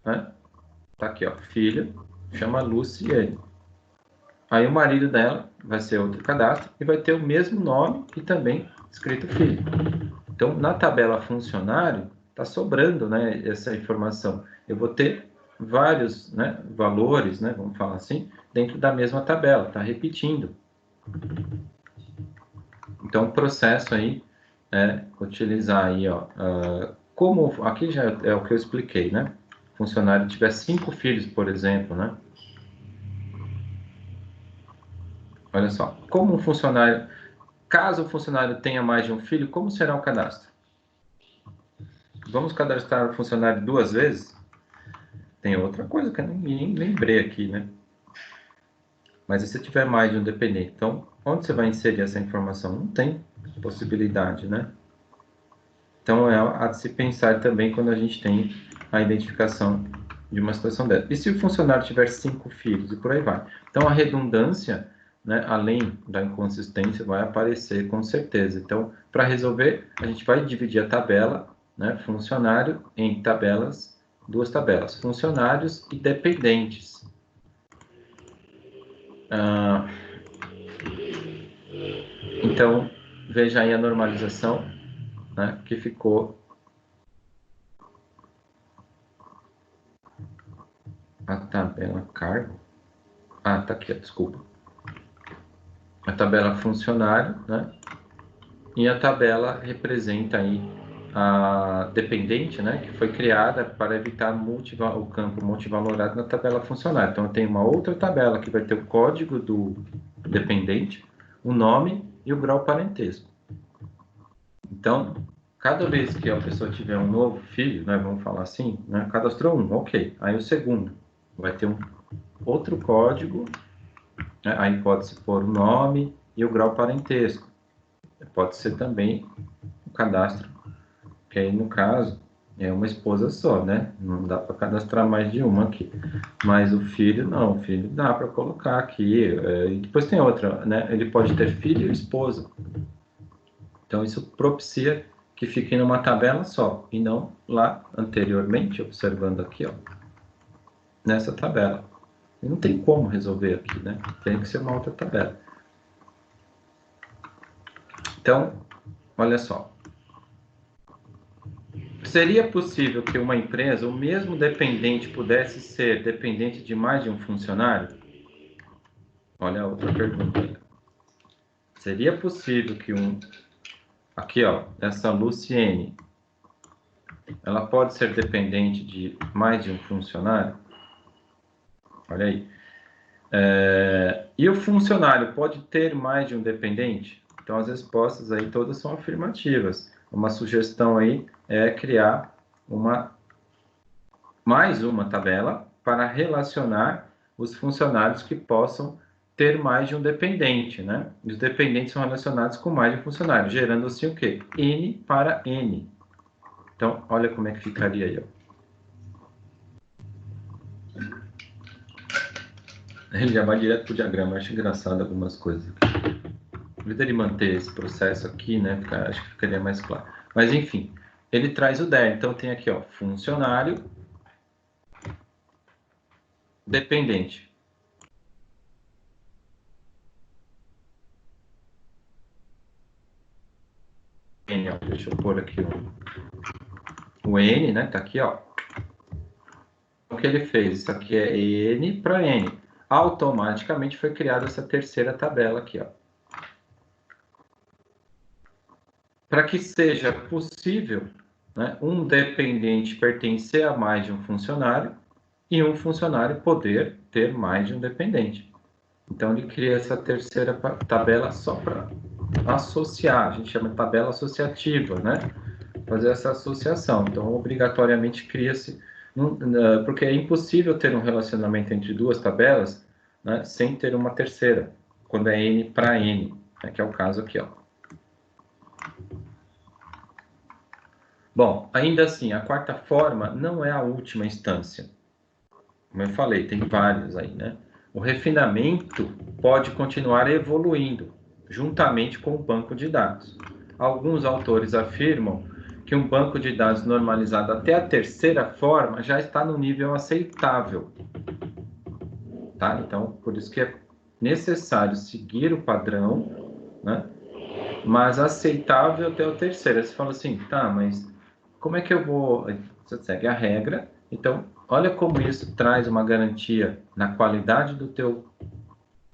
[SPEAKER 1] né, tá aqui, ó, filho, chama Luciene. Aí o marido dela vai ser outro cadastro e vai ter o mesmo nome e também escrito filho. Então, na tabela funcionário, está sobrando, né, essa informação. Eu vou ter vários, né, valores, né, vamos falar assim, dentro da mesma tabela, está repetindo. Então, o processo aí é utilizar aí, ó, como aqui já é o que eu expliquei, né? Funcionário tiver 5 filhos, por exemplo, né? Olha só, como um funcionário, caso o funcionário tenha mais de um filho, como será o cadastro? Vamos cadastrar o funcionário 2 vezes? Tem outra coisa que eu nem lembrei aqui, né? Mas e se tiver mais de um dependente? Então, onde você vai inserir essa informação? Não tem possibilidade, né? Então, é a de se pensar também quando a gente tem a identificação de uma situação dessa. E se o funcionário tiver 5 filhos? E por aí vai. Então, a redundância, né, além da inconsistência, vai aparecer com certeza. Então, para resolver, a gente vai dividir a tabela, né, funcionário, em tabelas, 2 tabelas, funcionários e dependentes. Então, veja aí a normalização, né, que ficou a tabela cargo. Ah, tá aqui, desculpa. A tabela funcionário, né? E a tabela representa aí a dependente, né? Que foi criada para evitar o campo multivalorado na tabela funcionário. Então, eu tenho uma outra tabela que vai ter o código do dependente, o nome e o grau parentesco. Então, cada vez que a pessoa tiver um novo filho, né? Vamos falar assim, né? Cadastrou um, ok. Aí o segundo vai ter um outro código, né? Aí pode-se pôr o nome e o grau parentesco. Pode ser também o cadastro, que aí no caso é uma esposa só, né? Não dá para cadastrar mais de uma aqui. Mas o filho não, o filho dá para colocar aqui. E depois tem outra, né? Ele pode ter filho e esposa. Então isso propicia que fique numa tabela só e não lá anteriormente, observando aqui, ó, nessa tabela. E não tem como resolver aqui, né? Tem que ser uma outra tabela. Então, olha só. Seria possível que uma empresa, o mesmo dependente, pudesse ser dependente de mais de um funcionário? Olha a outra pergunta. Seria possível que aqui, ó, essa Luciene, ela pode ser dependente de mais de um funcionário? Olha aí. E o funcionário pode ter mais de um dependente? Então, as respostas aí todas são afirmativas. Uma sugestão aí é criar mais uma tabela para relacionar os funcionários que possam ter mais de um dependente, né? Os dependentes são relacionados com mais de um funcionário, gerando assim o quê? N para N. Então, olha como é que ficaria aí, ó. Ele já vai direto para o diagrama. Eu acho engraçado algumas coisas aqui. Em vez dele manter esse processo aqui, né? Acho que ficaria mais claro. Mas, enfim, ele traz o DER. Então, tem aqui, ó, funcionário, dependente. N, ó, deixa eu pôr aqui o N, né? Tá aqui, ó. O que ele fez? Isso aqui é N para N. Automaticamente foi criada essa terceira tabela aqui, ó. para que seja possível, né, um dependente pertencer a mais de um funcionário e um funcionário poder ter mais de um dependente. Então, ele cria essa terceira tabela só para associar, a gente chama de tabela associativa, né? Fazer essa associação. Então, obrigatoriamente cria-se, porque é impossível ter um relacionamento entre duas tabelas, né, sem ter uma terceira, quando é N para N, né, que é o caso aqui, ó. Bom, ainda assim, a quarta forma não é a última instância. Como eu falei, tem vários aí, né? O refinamento pode continuar evoluindo, juntamente com o banco de dados. Alguns autores afirmam que um banco de dados normalizado até a terceira forma já está no nível aceitável. Tá? Então, por isso que é necessário seguir o padrão, né? Mas aceitável até o terceiro. Você fala assim, tá, mas como é que eu vou... Você segue a regra, então, olha como isso traz uma garantia na qualidade do teu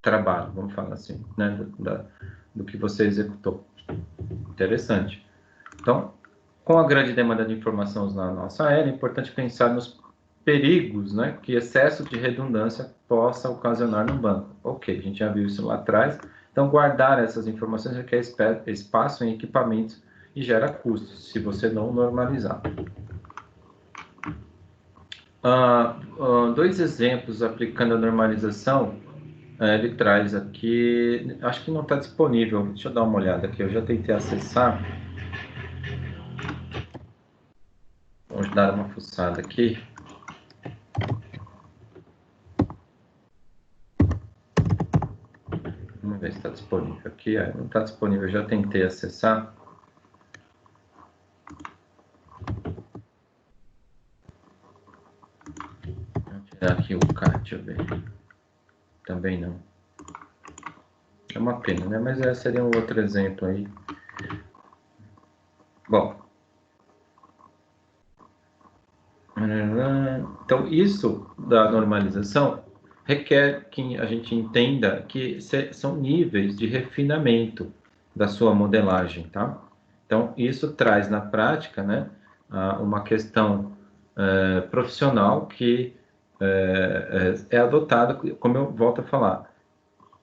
[SPEAKER 1] trabalho, vamos falar assim, né? Do que você executou. Interessante. Então, com a grande demanda de informação na nossa era, é importante pensar nos perigos, né, que excesso de redundância possa ocasionar no banco. Ok, a gente já viu isso lá atrás. Então, guardar essas informações requer espaço em equipamentos e gera custos, se você não normalizar. Dois exemplos aplicando a normalização, ele traz aqui, acho que não está disponível, deixa eu dar uma olhada aqui, eu já tentei acessar. Vamos dar uma fuçada aqui. Vamos ver se está disponível aqui. Não está disponível, eu já tentei acessar. Vou tirar aqui o card, deixa eu ver. Também não. É uma pena, né? Mas esse seria um outro exemplo aí. Bom. Então, isso da normalização requer que a gente entenda que são níveis de refinamento da sua modelagem, tá? Então, isso traz na prática, né, uma questão profissional que é adotada, como eu volto a falar,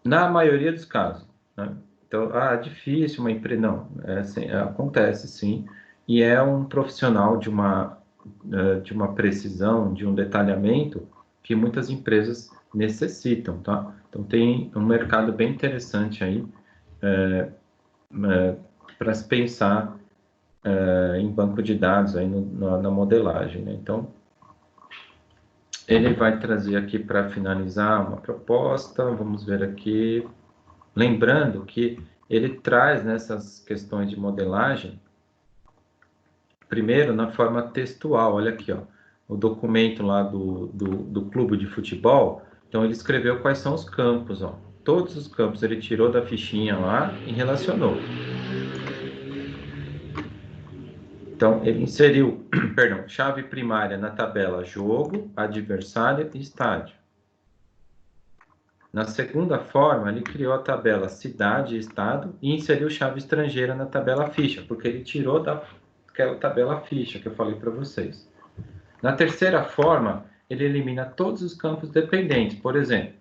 [SPEAKER 1] na maioria dos casos, né? Então, difícil uma empresa, não, assim, acontece sim, e é um profissional de uma precisão, de um detalhamento que muitas empresas necessitam, tá? Então, tem um mercado bem interessante aí para se pensar em banco de dados aí na modelagem, né? Então, ele vai trazer aqui para finalizar uma proposta, vamos ver aqui, lembrando que ele traz nessas questões de modelagem, primeiro na forma textual, olha aqui, ó, o documento lá do clube de futebol, então ele escreveu quais são os campos, ó, todos os campos ele tirou da fichinha lá e relacionou. Então, ele inseriu, perdão, chave primária na tabela jogo, adversário e estádio. Na segunda forma, ele criou a tabela cidade e estado e inseriu chave estrangeira na tabela ficha, porque ele tirou daquela tabela ficha que eu falei para vocês. Na terceira forma, ele elimina todos os campos dependentes. Por exemplo,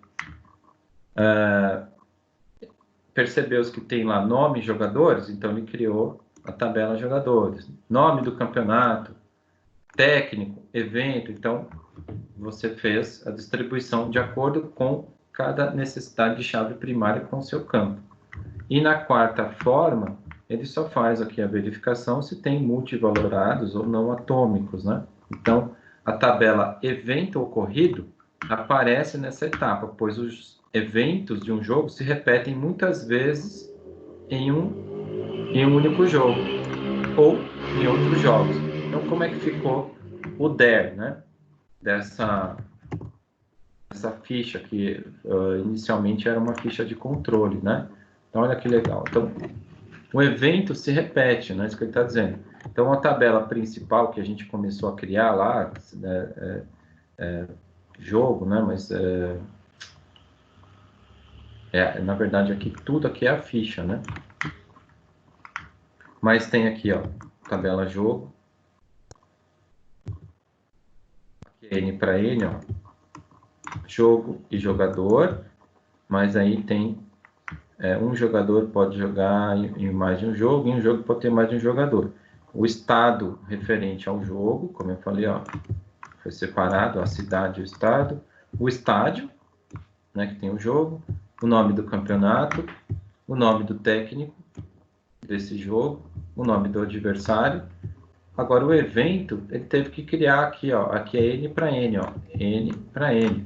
[SPEAKER 1] percebeu que tem lá nome e jogadores, então ele criou a tabela jogadores. Nome do campeonato, técnico, evento, então você fez a distribuição de acordo com cada necessidade de chave primária com o seu campo. E na quarta forma, ele só faz aqui a verificação se tem multivalorados ou não atômicos, né? Então, a tabela evento ocorrido aparece nessa etapa, pois os eventos de um jogo se repetem muitas vezes em um único jogo ou em outros jogos. Então, como é que ficou o DER, né? Dessa ficha que inicialmente era uma ficha de controle, né? Então, olha que legal. Então, o evento se repete, né? Isso que ele está dizendo. Então, a tabela principal que a gente começou a criar lá, jogo, né? Mas, na verdade, aqui tudo aqui é a ficha, né? Mas tem aqui, ó, tabela jogo. Aqui é N para N, ó. Jogo e jogador. Mas aí tem um jogador pode jogar em mais de um jogo, e um jogo pode ter mais de um jogador. O estado referente ao jogo, como eu falei, ó, foi separado a cidade e o estado. O estádio, né, que tem o jogo. O nome do campeonato. O nome do técnico desse jogo. O nome do adversário. Agora, o evento, ele teve que criar aqui, ó. Aqui é N para N, ó. N para N.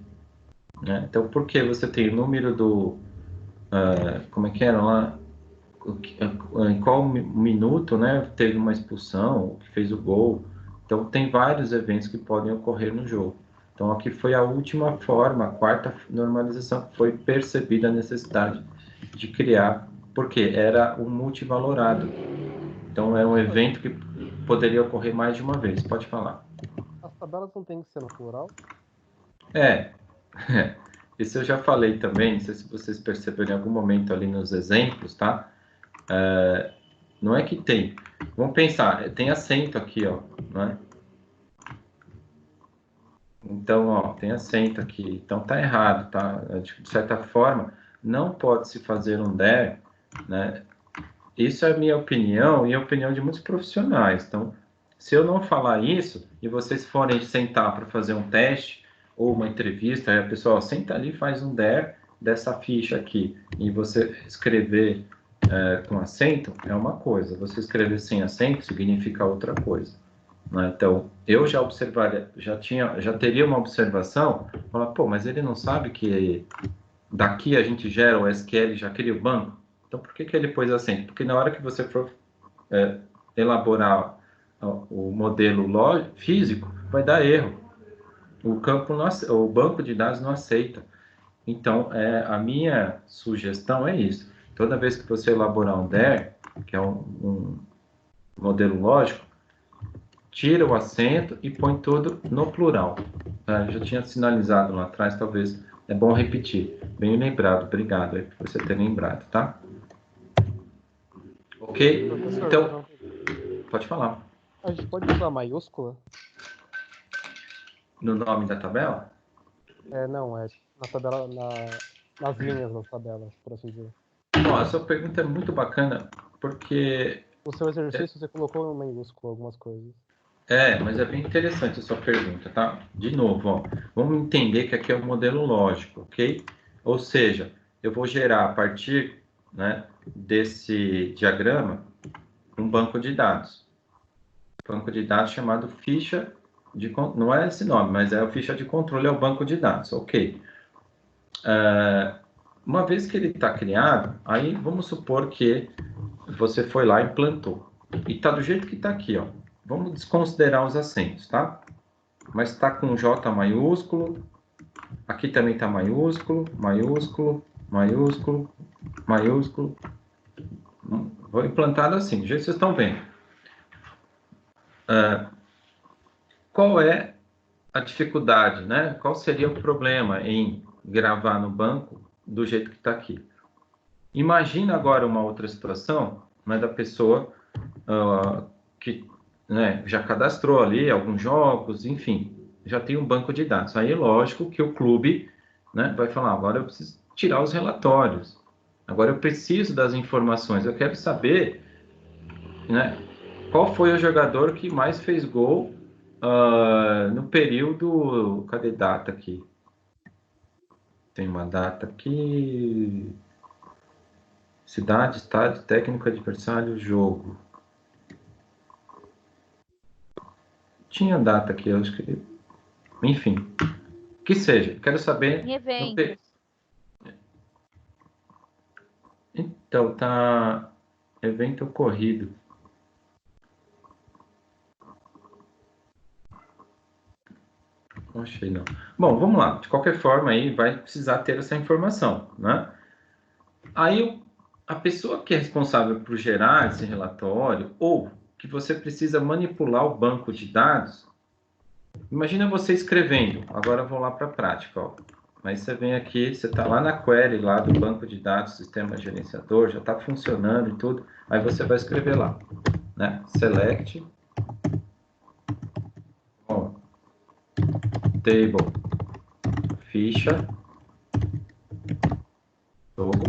[SPEAKER 1] Né? Então, por que você tem o número do... como é que era lá? Em qual minuto, né? Teve uma expulsão, que fez o gol. Então, tem vários eventos que podem ocorrer no jogo. Então, aqui foi a última forma, a quarta normalização, que foi percebida a necessidade de criar, porque era um multivalorado. Então, é um evento que poderia ocorrer mais de uma vez. Pode falar.
[SPEAKER 6] As tabelas não tem que ser no plural?
[SPEAKER 1] Isso eu já falei também, não sei se vocês perceberam em algum momento ali nos exemplos, tá? Não é que tem. Vamos pensar, tem acento aqui, ó, não é? Então, ó, tem acento aqui. Então, tá errado, tá? De certa forma, não pode se fazer um DER, né? Isso é a minha opinião e a opinião de muitos profissionais. Então, se eu não falar isso e vocês forem sentar para fazer um teste ou uma entrevista, aí a pessoa senta ali e faz um DER dessa ficha aqui e você escrever com acento é uma coisa, você escrever sem acento significa outra coisa. Né? Então, eu já observaria, já teria uma observação, falar, pô, mas ele não sabe que daqui a gente gera o SQL e já cria o banco? Então, por que ele pôs acento? Porque na hora que você for elaborar o modelo físico, vai dar erro. O banco de dados não aceita. Então, a minha sugestão é isso. Toda vez que você elaborar um DER, que é um modelo lógico, tira o acento e põe tudo no plural. Tá? Eu já tinha sinalizado lá atrás, talvez é bom repetir. Bem lembrado, obrigado por você ter lembrado, tá? Ok?
[SPEAKER 6] Professor,
[SPEAKER 1] Então, pode falar.
[SPEAKER 6] a gente pode usar maiúscula?
[SPEAKER 1] No nome da tabela?
[SPEAKER 6] Não, é na tabela, nas linhas das tabelas, por assim dizer.
[SPEAKER 1] Bom, essa pergunta é muito bacana, porque...
[SPEAKER 6] No seu exercício, você colocou em maiúsculo algumas coisas.
[SPEAKER 1] Mas é bem interessante a sua pergunta, tá? De novo, ó, vamos entender que aqui é um modelo lógico, ok? Ou seja, eu vou gerar a partir, né, desse diagrama um banco de dados. Banco de dados chamado ficha de... Não é esse nome, mas é a ficha de controle, é o banco de dados, ok? Uma vez que ele está criado, aí vamos supor que você foi lá e implantou. E está do jeito que está aqui, ó. Vamos desconsiderar os acentos, tá? Mas está com J maiúsculo. Aqui também está maiúsculo, maiúsculo, maiúsculo, maiúsculo. Vou implantado assim, do jeito que vocês estão vendo. Qual é a dificuldade, né? Qual seria o problema em gravar no banco do jeito que está aqui? Imagina agora uma outra situação, né, da pessoa que, né, já cadastrou ali alguns jogos, enfim, já tem um banco de dados. Aí é lógico que o clube, né, vai falar, agora eu preciso tirar os relatórios, agora eu preciso das informações, eu quero saber, né, qual foi o jogador que mais fez gol no período... Cadê data aqui? Tem uma data aqui... Cidade, estádio, técnico, adversário, jogo. Tinha data aqui, eu acho que... Enfim, que seja, quero saber...
[SPEAKER 7] Em eventos.
[SPEAKER 1] Então, tá... Evento ocorrido. Não achei, não. Bom, vamos lá. De qualquer forma, aí vai precisar ter essa informação, né? Aí, a pessoa que é responsável por gerar esse relatório, ou que você precisa manipular o banco de dados, imagina você escrevendo, agora eu vou lá para a prática, ó. Aí você vem aqui, você está lá na query, lá do banco de dados, sistema gerenciador, já está funcionando e tudo. Aí você vai escrever lá, né? Select, ó, table, ficha, jogo.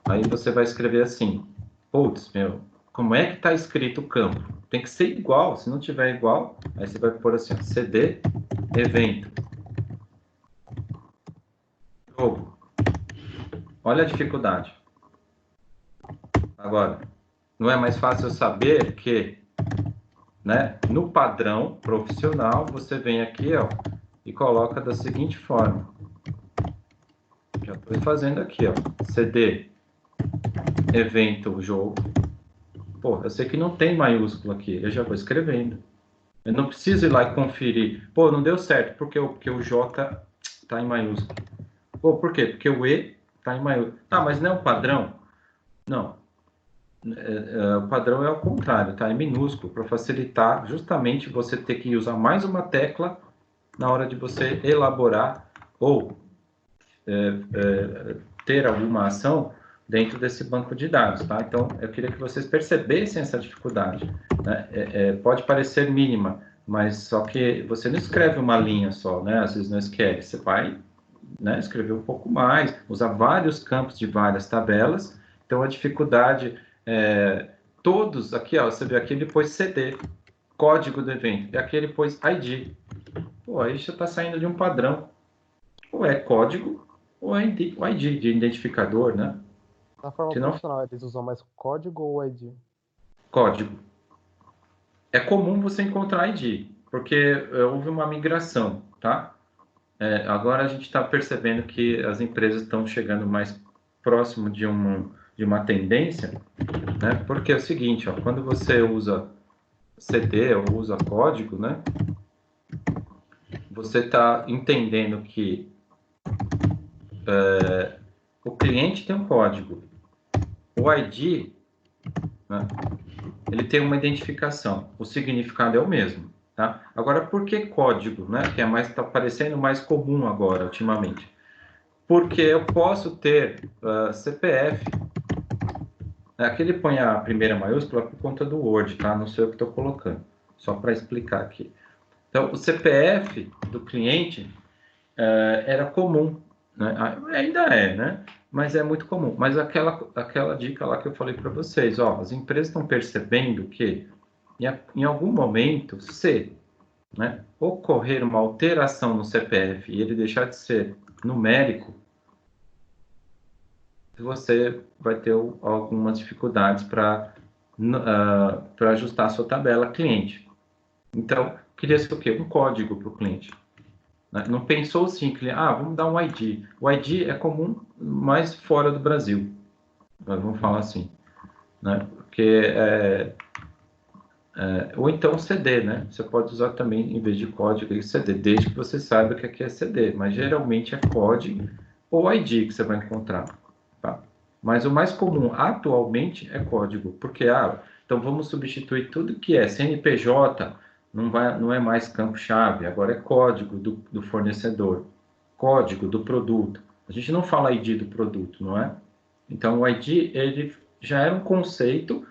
[SPEAKER 1] Aí você vai escrever assim, putz, meu, como é que está escrito o campo? Tem que ser igual, se não tiver igual, aí você vai pôr assim, ó, CD, evento, jogo. Olha a dificuldade. Agora, não é mais fácil eu saber que, né, no padrão profissional, você vem aqui, ó, e coloca da seguinte forma. Já estou fazendo aqui, ó, CD, evento, jogo. Pô, eu sei que não tem maiúsculo aqui, eu já vou escrevendo. Eu não preciso ir lá e conferir. Pô, não deu certo, porque o J está em maiúsculo. Pô, por quê? Porque o E está em maiúsculo. Ah, mas não é o padrão? Não. O padrão é ao contrário, tá? É minúsculo, para facilitar justamente você ter que usar mais uma tecla na hora de você elaborar ou ter alguma ação dentro desse banco de dados, tá? Então, eu queria que vocês percebessem essa dificuldade, né? Pode parecer mínima, mas só que você não escreve uma linha só, né? Às vezes não escreve, você vai, né, escrever um pouco mais, usar vários campos de várias tabelas. Então, a dificuldade todos aqui, ó, você vê aqui ele pôs CD, código do evento, e aqui ele pôs ID. Pô, aí já está saindo de um padrão. Ou é código, ou é o ID de identificador, né?
[SPEAKER 6] Na forma
[SPEAKER 1] Se não,
[SPEAKER 6] profissional, eles usam mais código ou ID?
[SPEAKER 1] código. É comum você encontrar ID, porque houve uma migração, tá? Agora a gente está percebendo que as empresas estão chegando mais próximo de uma tendência, né? Porque é o seguinte, ó, quando você usa CD ou usa código, né? Você está entendendo que o cliente tem um código, o ID, né, ele tem uma identificação, o significado é o mesmo, tá? Agora, por que código, né? Que está parecendo mais comum agora, ultimamente. Porque eu posso ter CPF. Aqui ele põe a primeira maiúscula por conta do Word, tá? Não sei o que estou colocando, só para explicar aqui. Então, o CPF do cliente era comum, né? Ainda é, né? Mas é muito comum. Mas aquela dica lá que eu falei para vocês, ó, as empresas estão percebendo que em algum momento, se, né, ocorrer uma alteração no CPF e ele deixar de ser numérico, você vai ter algumas dificuldades para ajustar a sua tabela cliente. Então, queria ser o quê? Um código para o cliente. Não pensou assim, vamos dar um ID. O ID é comum mais fora do Brasil, vamos falar assim, né? Porque ou então CD, né? Você pode usar também, em vez de código, CD, desde que você saiba que aqui é CD, mas geralmente é código ou ID que você vai encontrar, tá? Mas o mais comum atualmente é código, porque então vamos substituir tudo que é CNPJ, não é mais campo-chave, agora é código do fornecedor, código do produto. A gente não fala ID do produto, não é? Então o ID ele já era um conceito,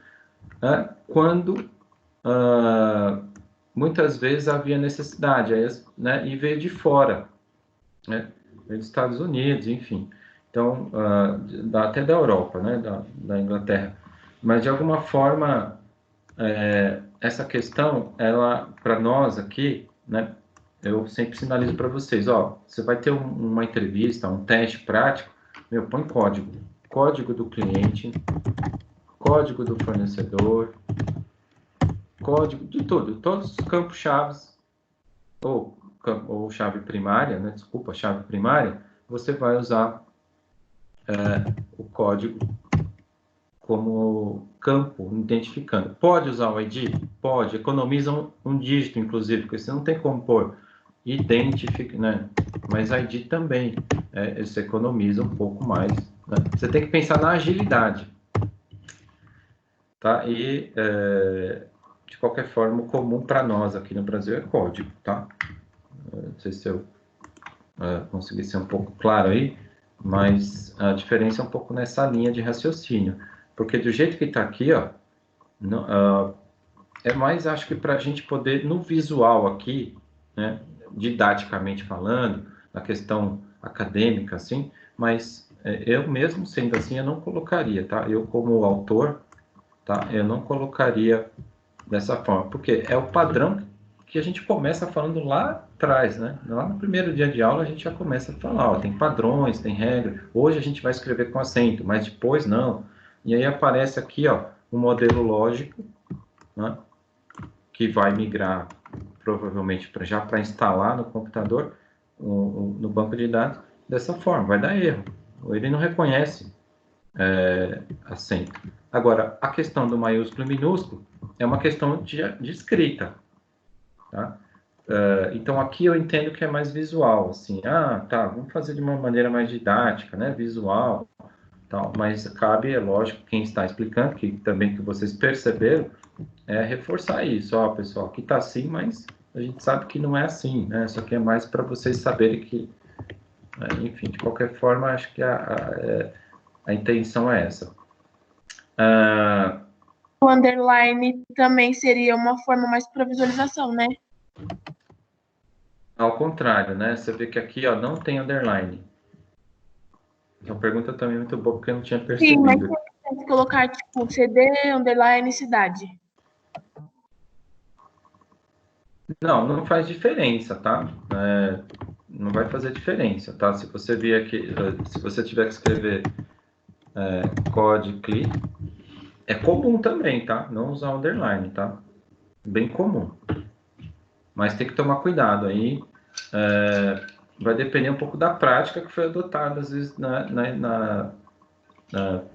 [SPEAKER 1] né, quando muitas vezes havia necessidade, né, e veio de fora, né, veio dos Estados Unidos, enfim. Então, até da Europa, né, da Inglaterra. Mas, de alguma forma, essa questão, ela, para nós aqui, né, eu sempre sinalizo para vocês, ó, você vai ter uma entrevista, um teste prático, põe código. Código do cliente, código do fornecedor, código de tudo, todos os campos chaves, ou chave primária, né, desculpa, chave primária, você vai usar o código como campo identificando. Pode usar o ID? Pode, economiza um dígito, inclusive, porque você não tem como pôr identifica, né? Mas ID também, você economiza um pouco mais, né? Você tem que pensar na agilidade, tá? E, de qualquer forma, o comum para nós aqui no Brasil é código, tá? Não sei se eu conseguir ser um pouco claro aí, mas a diferença é um pouco nessa linha de raciocínio, porque do jeito que está aqui, ó, é mais, acho que para a gente poder, no visual aqui, né, didaticamente falando, na questão acadêmica, assim, mas eu mesmo sendo assim, eu não colocaria, tá? Eu como autor, tá? Eu não colocaria dessa forma, porque é o padrão que a gente começa falando lá atrás, né? Lá no primeiro dia de aula a gente já começa a falar, ó, tem padrões, tem regras. Hoje a gente vai escrever com acento, mas depois não. E aí aparece aqui, ó, um modelo lógico, né? Que vai migrar provavelmente já para instalar no computador, no banco de dados, dessa forma, vai dar erro. Ele não reconhece acento. Agora, a questão do maiúsculo e minúsculo é uma questão de escrita, tá? Então, aqui eu entendo que é mais visual, assim, tá, vamos fazer de uma maneira mais didática, né, visual, tal, mas cabe, é lógico, quem está explicando, que também que vocês perceberam, reforçar isso, ó, pessoal, aqui tá assim, mas a gente sabe que não é assim, né, isso aqui é mais para vocês saberem que, enfim, de qualquer forma, acho que a intenção é essa.
[SPEAKER 3] O underline também seria uma forma mais para visualização, né?
[SPEAKER 1] Ao contrário, né, você vê que aqui, ó, não tem underline. Uma pergunta também muito boa, porque eu não tinha
[SPEAKER 3] Sim, mas
[SPEAKER 1] percebido.
[SPEAKER 3] você tem que colocar, tipo, CD, underline, cidade.
[SPEAKER 1] Não faz diferença, tá? Não vai fazer diferença, tá? Se você vier aqui, se você tiver que escrever code CLI, é comum também, tá? Não usar underline, tá? Bem comum. Mas tem que tomar cuidado aí. Vai depender um pouco da prática que foi adotada, às vezes,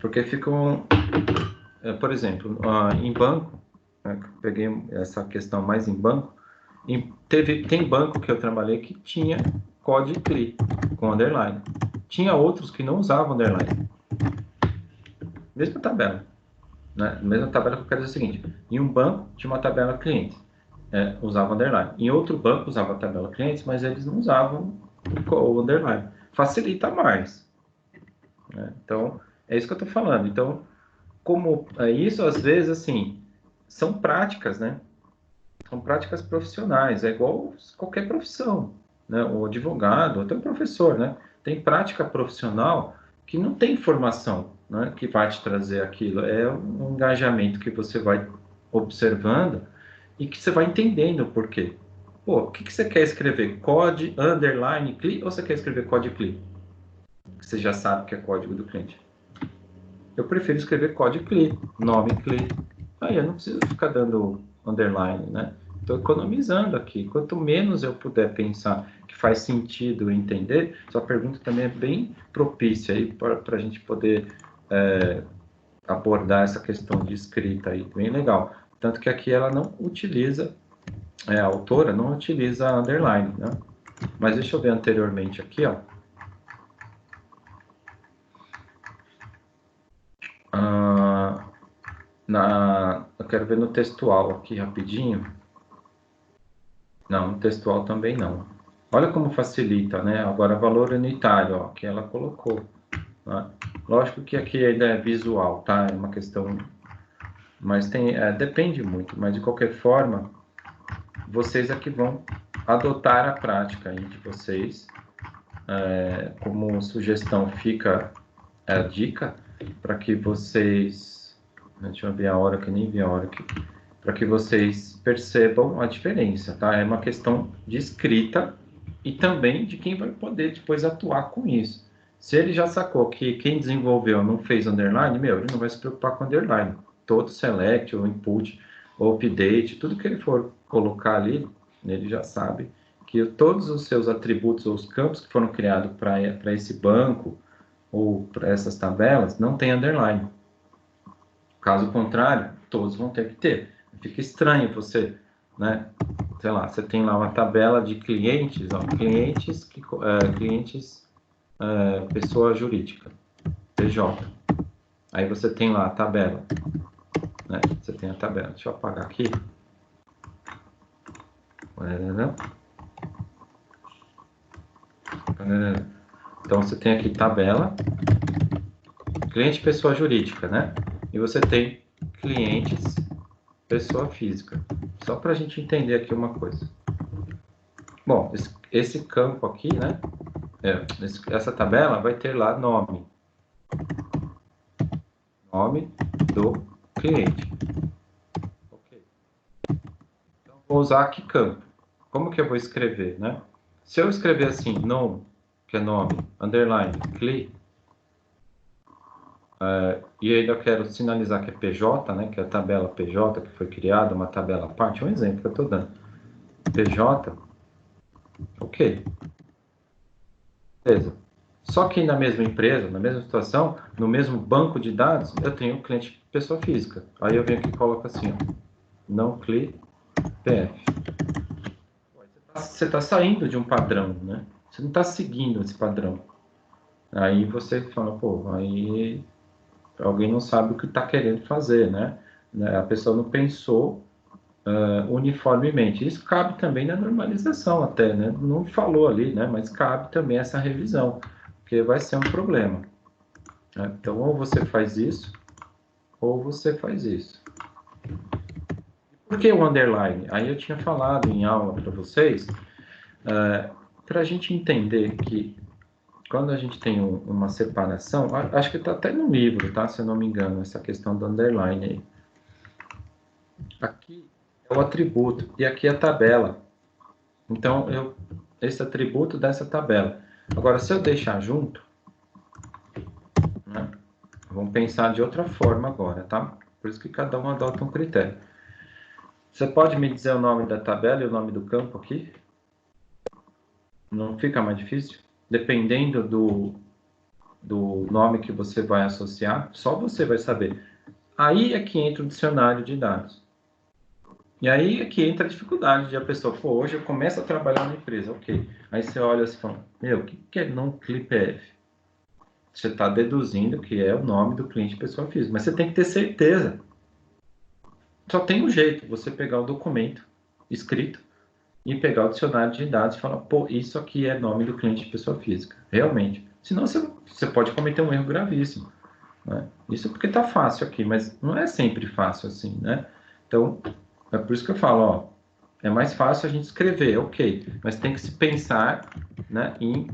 [SPEAKER 1] porque ficam, por exemplo, em banco, né, peguei essa questão mais em banco, tem banco que eu trabalhei que tinha código CLI com underline. Tinha outros que não usavam underline. Mesma tabela. Né? Mesma tabela que eu quero dizer o seguinte: em um banco tinha uma tabela clientes, usava underline. Em outro banco usava a tabela clientes, mas eles não usavam o underline. Facilita mais. Né? Então, é isso que eu estou falando. Então, como isso, às vezes, assim, são práticas, né? São práticas profissionais, é igual qualquer profissão, né? O advogado, ou até o professor, né? Tem prática profissional que não tem formação, né? Que vai te trazer aquilo. É um engajamento que você vai observando e que você vai entendendo o porquê. Pô, o que você quer escrever? Code, underline, CLI, ou você quer escrever code CLI? Você já sabe que é código do cliente. Eu prefiro escrever code CLI, nome CLI. Aí eu não preciso ficar dando underline, né? Estou economizando aqui. Quanto menos eu puder pensar que faz sentido entender, sua pergunta também é bem propícia aí para a gente poder abordar essa questão de escrita aí, bem legal. Tanto que aqui ela não utiliza, a autora não utiliza underline, né? Mas deixa eu ver anteriormente aqui, ó. Eu quero ver no textual aqui rapidinho. Não, no textual também não. Olha como facilita, né? Agora, valor unitário, ó, que ela colocou. Né? Lógico que aqui ainda é visual, tá? É uma questão... Mas depende muito. Mas, de qualquer forma, vocês é que vão adotar a prática aí de vocês. Como sugestão, fica a dica para que vocês... Deixa eu ver a hora, que eu nem vi a hora aqui. Para que vocês percebam a diferença, tá? É uma questão de escrita e também de quem vai poder depois atuar com isso. Se ele já sacou que quem desenvolveu não fez underline, ele não vai se preocupar com underline. Todo select, ou input, ou update, tudo que ele for colocar ali, ele já sabe que todos os seus atributos ou os campos que foram criados para esse banco ou para essas tabelas não tem underline. Caso contrário, todos vão ter que ter. Fica estranho você, né? Sei lá, você tem lá uma tabela de clientes, ó, clientes, pessoa jurídica, PJ. Aí você tem lá a tabela, né? Você tem a tabela. Deixa eu apagar aqui. Então, você tem aqui tabela, cliente pessoa jurídica, né? E você tem clientes pessoa física. Só para a gente entender aqui uma coisa. Bom, esse campo aqui, né? Essa tabela vai ter lá nome. Nome do cliente. Ok. Então, vou usar aqui campo. Como que eu vou escrever, né? Se eu escrever assim, nome, que é nome, underline, CLI, e ainda quero sinalizar que é PJ, né? Que é a tabela PJ que foi criada, uma tabela à parte, um exemplo que eu estou dando. PJ, ok. Beleza. Só que na mesma empresa, na mesma situação, no mesmo banco de dados, eu tenho o cliente pessoa física. Aí eu venho aqui e coloco assim, ó, não CLI PF. Você está saindo de um padrão, né? Você não está seguindo esse padrão. Aí você fala, pô, aí alguém não sabe o que está querendo fazer, né? A pessoa não pensou uniformemente. Isso cabe também na normalização até, né? Não falou ali, né? Mas cabe também essa revisão, porque vai ser um problema. Né? Então, ou você faz isso, ou você faz isso. Por que o underline? Aí eu tinha falado em aula para vocês, para a gente entender que quando a gente tem uma separação, acho que está até no livro, tá? Se eu não me engano, essa questão do underline aí. Aqui é o atributo e aqui é a tabela. Então, esse atributo dessa tabela. Agora, se eu deixar junto, né? Vamos pensar de outra forma agora, tá? Por isso que cada um adota um critério. Você pode me dizer o nome da tabela e o nome do campo aqui? Não fica mais difícil? Dependendo do nome que você vai associar, só você vai saber. Aí é que entra o dicionário de dados. E aí é que entra a dificuldade de a pessoa, pô, hoje eu começo a trabalhar na empresa, ok. Aí você olha assim e fala, meu, o que é não CLI-PF? Você está deduzindo que é o nome do cliente pessoa física, mas você tem que ter certeza. Só tem um jeito, você pegar o documento escrito e pegar o dicionário de dados e falar, pô, isso aqui é nome do cliente pessoa física, realmente. Senão você pode cometer um erro gravíssimo. Né? Isso porque está fácil aqui, mas não é sempre fácil assim, né? Então, é por isso que eu falo, ó, é mais fácil a gente escrever, ok, mas tem que se pensar, né, em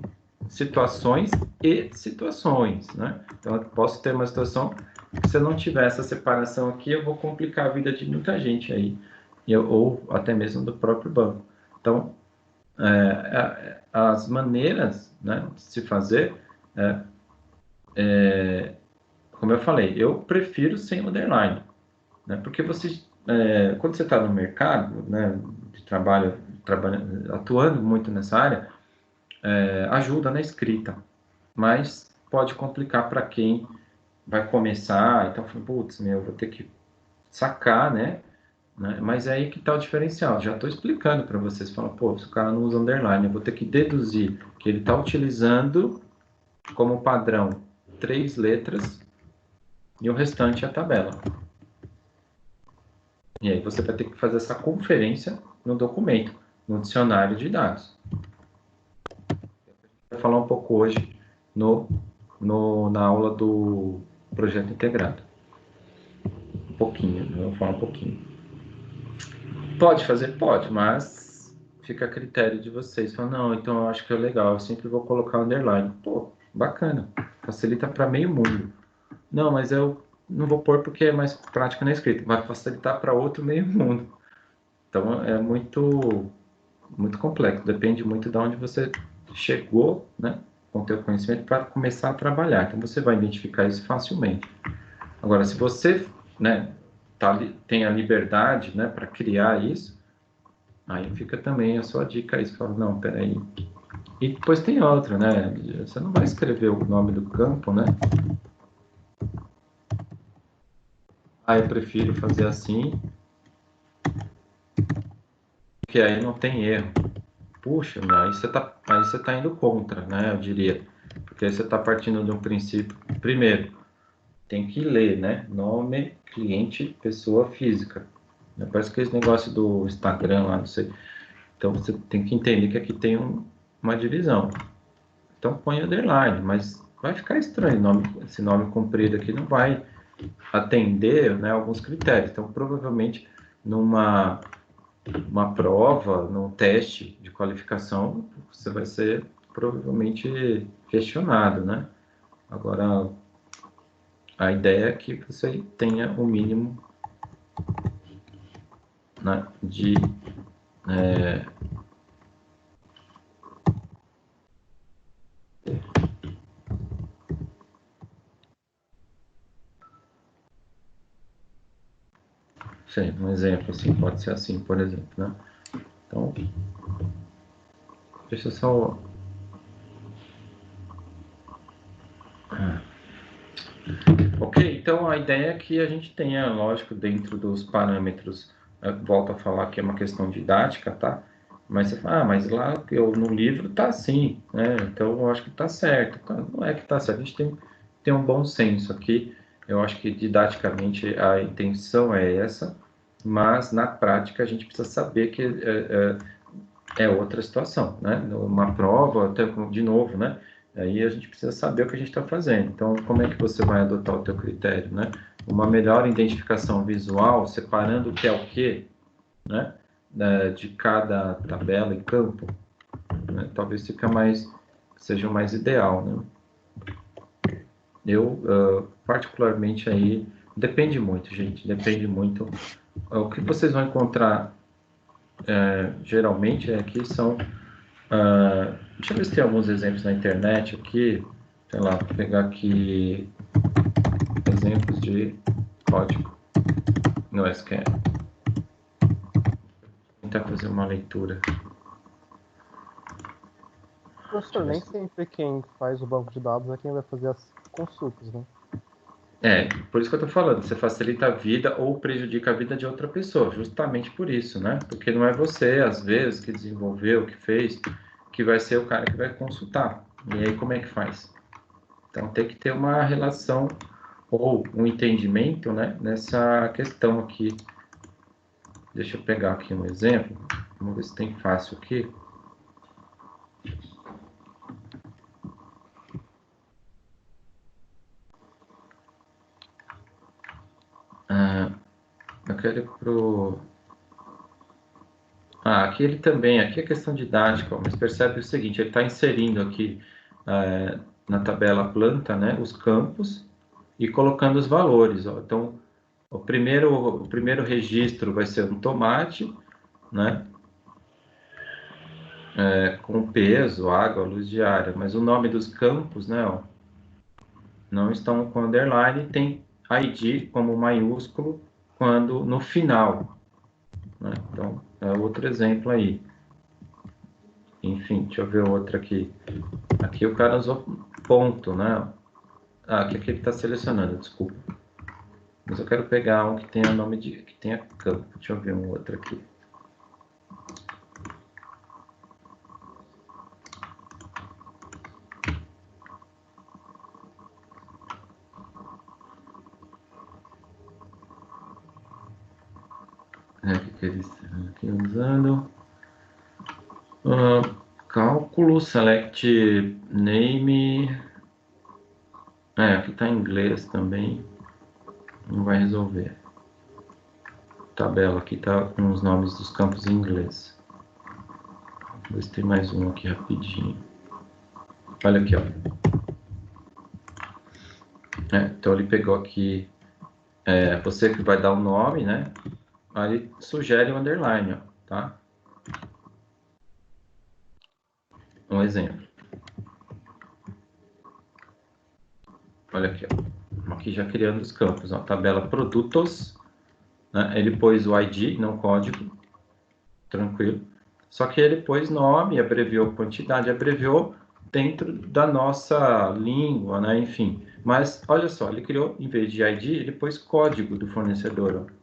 [SPEAKER 1] situações e situações, né? Então, eu posso ter uma situação que se eu não tiver essa separação aqui, eu vou complicar a vida de muita gente aí, ou até mesmo do próprio banco. Então, as maneiras, né, de se fazer, como eu falei, eu prefiro sem underline, né? Porque quando você está no mercado, né, de trabalho, atuando muito nessa área, ajuda na escrita, mas pode complicar para quem vai começar. Então, putz, vou ter que sacar, né? Mas é aí que está o diferencial. Já estou explicando para vocês. Fala, pô, se o cara não usa underline, eu vou ter que deduzir que ele está utilizando como padrão 3 letras e o restante é a tabela. E aí você vai ter que fazer essa conferência no documento, no dicionário de dados. Vou falar um pouco hoje na aula do projeto integrado. Um pouquinho, eu vou falar um pouquinho. Pode fazer? Pode, mas fica a critério de vocês. Fala, não, então eu acho que é legal, eu sempre vou colocar underline. Pô, bacana, facilita para meio mundo. Não, mas eu não vou pôr porque é mais prático na escrita. Vai facilitar para outro meio mundo. Então é muito complexo, depende muito de onde você chegou, né, com o teu conhecimento para começar a trabalhar. Então você vai identificar isso facilmente. Agora, se você, né, tem a liberdade, né, para criar isso, aí fica também a sua dica aí. Você fala, não, peraí. E depois tem outra, né? Você não vai escrever o nome do campo, né? Ah, eu prefiro fazer assim, porque aí não tem erro. Puxa, aí você tá indo contra, né? Eu diria. Porque aí você está partindo de um princípio. Primeiro, tem que ler, né? Nome, cliente, pessoa física. Parece que esse negócio do Instagram lá, não sei. Então você tem que entender que aqui tem uma divisão. Então põe underline, mas vai ficar estranho, esse nome comprido aqui não vai atender, né, alguns critérios. Então, provavelmente, numa prova, num teste de qualificação, você vai ser provavelmente questionado, né? Agora, a ideia é que você tenha o mínimo, né, de sei, um exemplo assim, pode ser assim, por exemplo, né? Então, deixa eu só... Ok, então a ideia é que a gente tenha, lógico, dentro dos parâmetros, volto a falar que é uma questão didática, tá? Mas você fala, mas lá no livro tá assim, né? Então eu acho que tá certo. Tá? Não é que tá certo, a gente tem um bom senso aqui. Eu acho que didaticamente a intenção é essa, mas na prática a gente precisa saber que é outra situação, né? Uma prova, até de novo, né? Aí a gente precisa saber o que a gente está fazendo. Então, como é que você vai adotar o teu critério, né? Uma melhor identificação visual, separando o que é o que, né? De cada tabela e campo, né? Talvez seja mais ideal, né? Eu, particularmente aí, depende muito, gente, depende muito. O que vocês vão encontrar, geralmente, aqui são... deixa eu ver se tem alguns exemplos na internet aqui. Sei lá, vou pegar aqui exemplos de código no SQL. Vou tentar fazer uma leitura.
[SPEAKER 6] Professor, nem sempre quem faz o banco de dados é quem vai fazer as consultas, né?
[SPEAKER 1] Por isso que eu tô falando, você facilita a vida ou prejudica a vida de outra pessoa, justamente por isso, né? Porque não é você, às vezes, que desenvolveu, que fez, que vai ser o cara que vai consultar. E aí, como é que faz? Então, tem que ter uma relação ou um entendimento, né, nessa questão aqui. Deixa eu pegar aqui um exemplo. Vamos ver se tem fácil aqui. Eu quero ir pro... aqui ele também, aqui é questão didática, mas percebe o seguinte, ele está inserindo aqui na tabela planta, né, os campos e colocando os valores. Ó. Então, o primeiro registro vai ser um tomate, né, com peso, água, luz diária, mas o nome dos campos, né, ó, não estão com underline, tem ID como maiúsculo quando no final, né? Então, é outro exemplo aí. Enfim, deixa eu ver outro aqui. Aqui o cara usou ponto, né? Aqui ele está selecionando, desculpa. Mas eu quero pegar um que tenha nome que tenha campo. Deixa eu ver um outro aqui. O que eles estão aqui usando? Cálculo, select name. Aqui está em inglês também. Não vai resolver. Tabela aqui está com os nomes dos campos em inglês. Vou ver se tem mais um aqui rapidinho. Olha aqui, ó. Então ele pegou aqui. Você que vai dar o nome, né? Aí ele sugere o underline, ó, tá? Um exemplo. Olha aqui, ó. Aqui já criando os campos, ó. Tabela produtos, né? Ele pôs o ID, não código, tranquilo. Só que ele pôs nome, abreviou quantidade, abreviou dentro da nossa língua, né? Enfim. Mas olha só, ele criou, em vez de ID, ele pôs código do fornecedor, ó.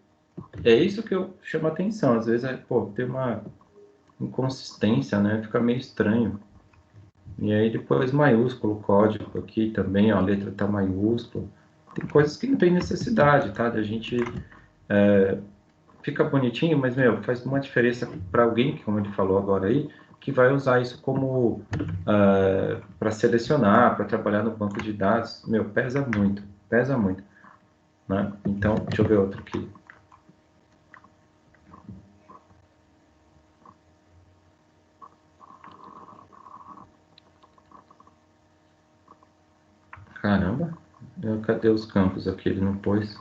[SPEAKER 1] É isso que eu chamo a atenção. Às vezes, tem uma inconsistência, né? Fica meio estranho. E aí depois maiúsculo, código aqui também, ó, a letra tá maiúscula. Tem coisas que não tem necessidade, tá? A gente fica bonitinho, mas, faz uma diferença para alguém, como ele falou agora aí, que vai usar isso como para selecionar, para trabalhar no banco de dados. Meu, pesa muito, né? Então, deixa eu ver outro aqui. Caramba, cadê os campos aqui? Ele não pôs.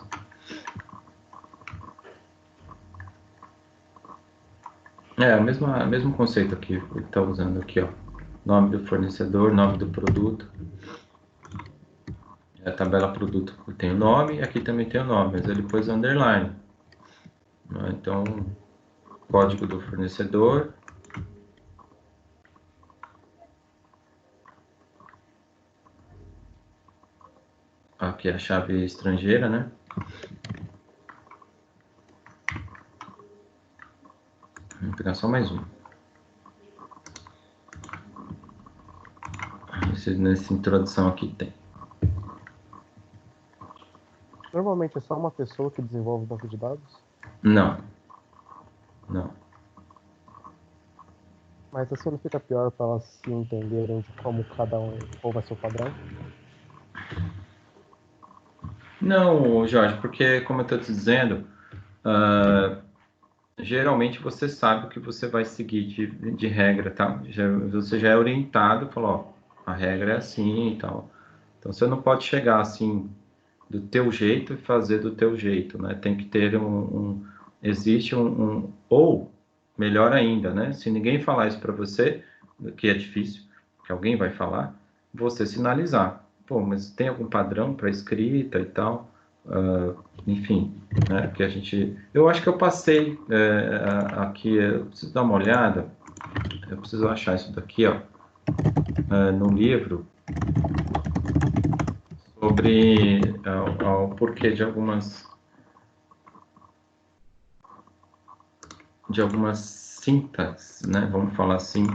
[SPEAKER 1] É, o mesmo conceito aqui, ele está usando aqui, ó. Nome do fornecedor, nome do produto. A tabela produto tem o nome, e aqui também tem o nome, mas ele pôs underline. Então, código do fornecedor. Aqui é a chave estrangeira, né? Vou pegar só mais um. Nessa introdução aqui tem.
[SPEAKER 6] Normalmente é só uma pessoa que desenvolve o banco de dados?
[SPEAKER 1] Não.
[SPEAKER 6] Mas assim não fica pior para elas se entenderem de como cada um, qual vai ser o padrão?
[SPEAKER 1] Não, Jorge, porque como eu estou te dizendo, geralmente você sabe o que você vai seguir de regra, tá? Você já é orientado, falou, ó, a regra é assim e tal. Então você não pode chegar assim do teu jeito e fazer do teu jeito, né? Tem que ter existe ou melhor ainda, né? Se ninguém falar isso para você, que é difícil, que alguém vai falar, você sinalizar. Pô, mas tem algum padrão para escrita e tal? Enfim, né? Que a gente, eu acho que eu passei aqui, eu preciso dar uma olhada, eu preciso achar isso daqui, ó, no livro sobre o porquê de algumas sintaxes, né? Vamos falar assim,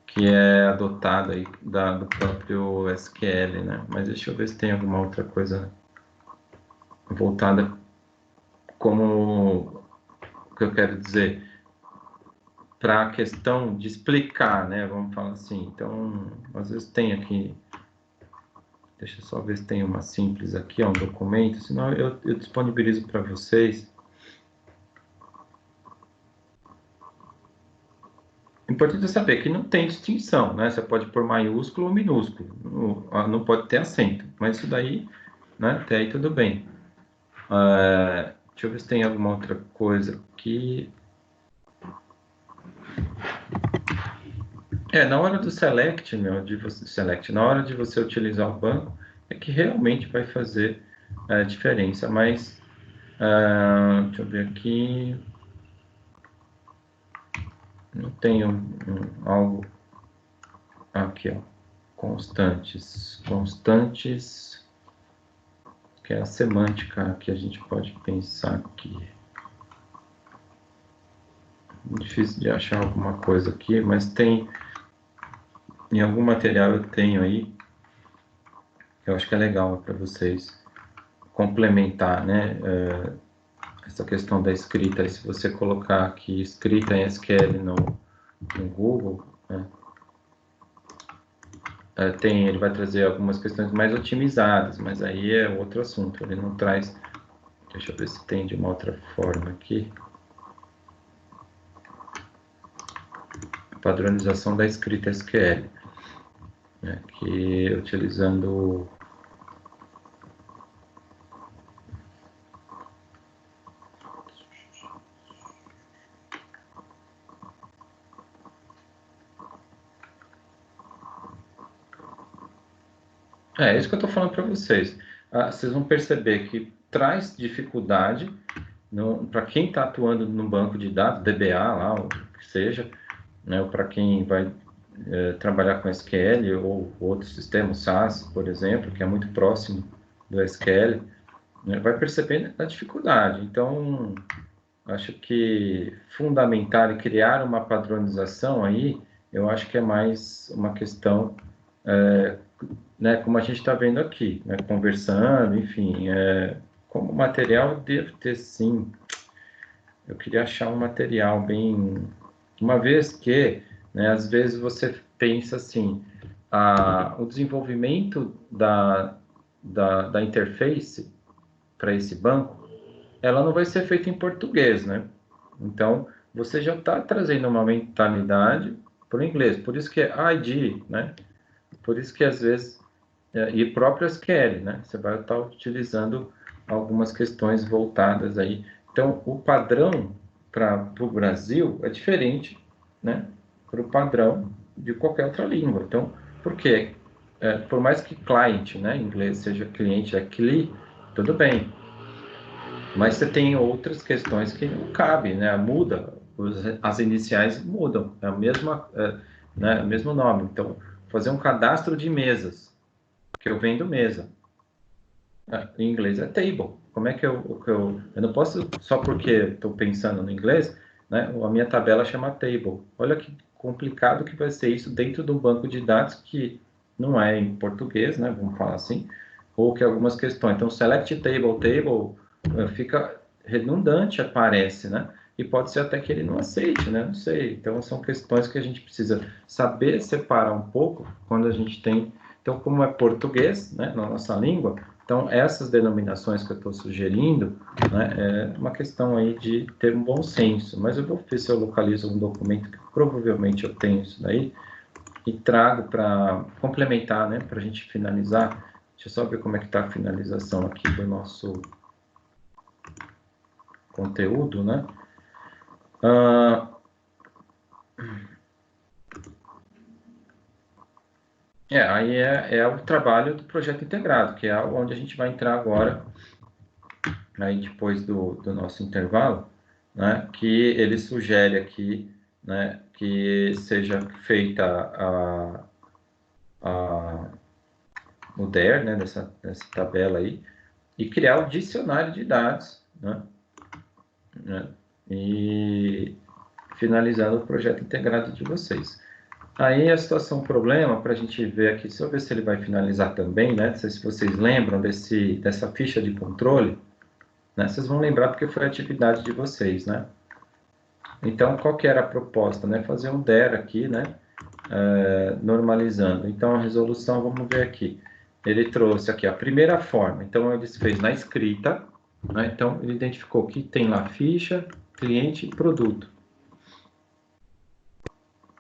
[SPEAKER 1] que é adotada aí do próprio SQL, né? Mas deixa eu ver se tem alguma outra coisa voltada como o que eu quero dizer para a questão de explicar, né? Vamos falar assim. Então, às vezes tem aqui. Deixa eu só ver se tem uma simples aqui, ó, um documento. Senão eu disponibilizo para vocês. Importante é saber que não tem distinção, né? Você pode pôr maiúsculo ou minúsculo, não pode ter acento, mas isso daí, né? Até aí tudo bem. Deixa eu ver se tem alguma outra coisa aqui. Na hora do select, na hora de você utilizar o banco, é que realmente vai fazer a diferença, mas deixa eu ver aqui. Não tem algo aqui, ó. Constantes, que é a semântica que a gente pode pensar aqui. Difícil de achar alguma coisa aqui, mas tem em algum material eu tenho aí, que eu acho que é legal para vocês complementar, né? Essa questão da escrita, se você colocar aqui escrita em SQL no Google, né? Ele vai trazer algumas questões mais otimizadas, mas aí é outro assunto, ele não traz. Deixa eu ver se tem de uma outra forma aqui. A padronização da escrita SQL, né? Que utilizando é isso que eu estou falando para vocês. Vocês vão perceber que traz dificuldade para quem está atuando no banco de dados, DBA lá, o que seja, né, ou para quem vai trabalhar com SQL ou outro sistema, SAS, por exemplo, que é muito próximo do SQL, né, vai percebendo a dificuldade. Então, acho que fundamentar e criar uma padronização aí, eu acho que é mais uma questão, né, como a gente está vendo aqui, né, conversando, enfim, como material deve ter sim. Eu queria achar um material bem, uma vez que né? Às vezes você pensa assim, o desenvolvimento da interface para esse banco, ela não vai ser feita em português, né? Então, você já está trazendo uma mentalidade para o inglês. Por isso que é ID, né? Por isso que às vezes, e próprio SQL, né? Você vai estar utilizando algumas questões voltadas aí. Então, o padrão para o Brasil é diferente, né? Para o padrão de qualquer outra língua. Então, por quê? Por mais que client, né? Em inglês seja cliente, é CLI, tudo bem. Mas você tem outras questões que não cabem, né? Muda, as iniciais mudam, é a mesma, né? O mesmo nome. Então, fazer um cadastro de mesas, que eu vendo mesa. Em inglês é table. Como é que eu não posso, só porque estou pensando no inglês, né? A minha tabela chama table. Olha que complicado que vai ser isso dentro de um banco de dados que não é em português, né? Vamos falar assim, ou que algumas questões. Então, select table, fica redundante, aparece, né? E pode ser até que ele não aceite, né? Não sei. Então, são questões que a gente precisa saber separar um pouco quando a gente tem. Então, como é português, né? Na nossa língua, então, essas denominações que eu estou sugerindo, né, é uma questão aí de ter um bom senso. Mas eu vou ver se eu localizo um documento que provavelmente eu tenho isso daí e trago para complementar, né, para a gente finalizar. Deixa eu só ver como é que está a finalização aqui do nosso conteúdo, né? Aí é o trabalho do projeto integrado, que é onde a gente vai entrar agora, aí depois do nosso intervalo, né, que ele sugere aqui, né, que seja feita o DER, né, dessa tabela aí, e criar o dicionário de dados, né, e finalizando o projeto integrado de vocês. Aí a situação problema, para a gente ver aqui, deixa eu ver se ele vai finalizar também, né, não sei se vocês lembram dessa ficha de controle, né, vocês vão lembrar porque foi a atividade de vocês, né. Então, qual que era a proposta, né, fazer um DER aqui, né, normalizando. Então, a resolução, vamos ver aqui. Ele trouxe aqui a primeira forma. Então, ele fez na escrita, né? Então, ele identificou que tem lá ficha, cliente e produto.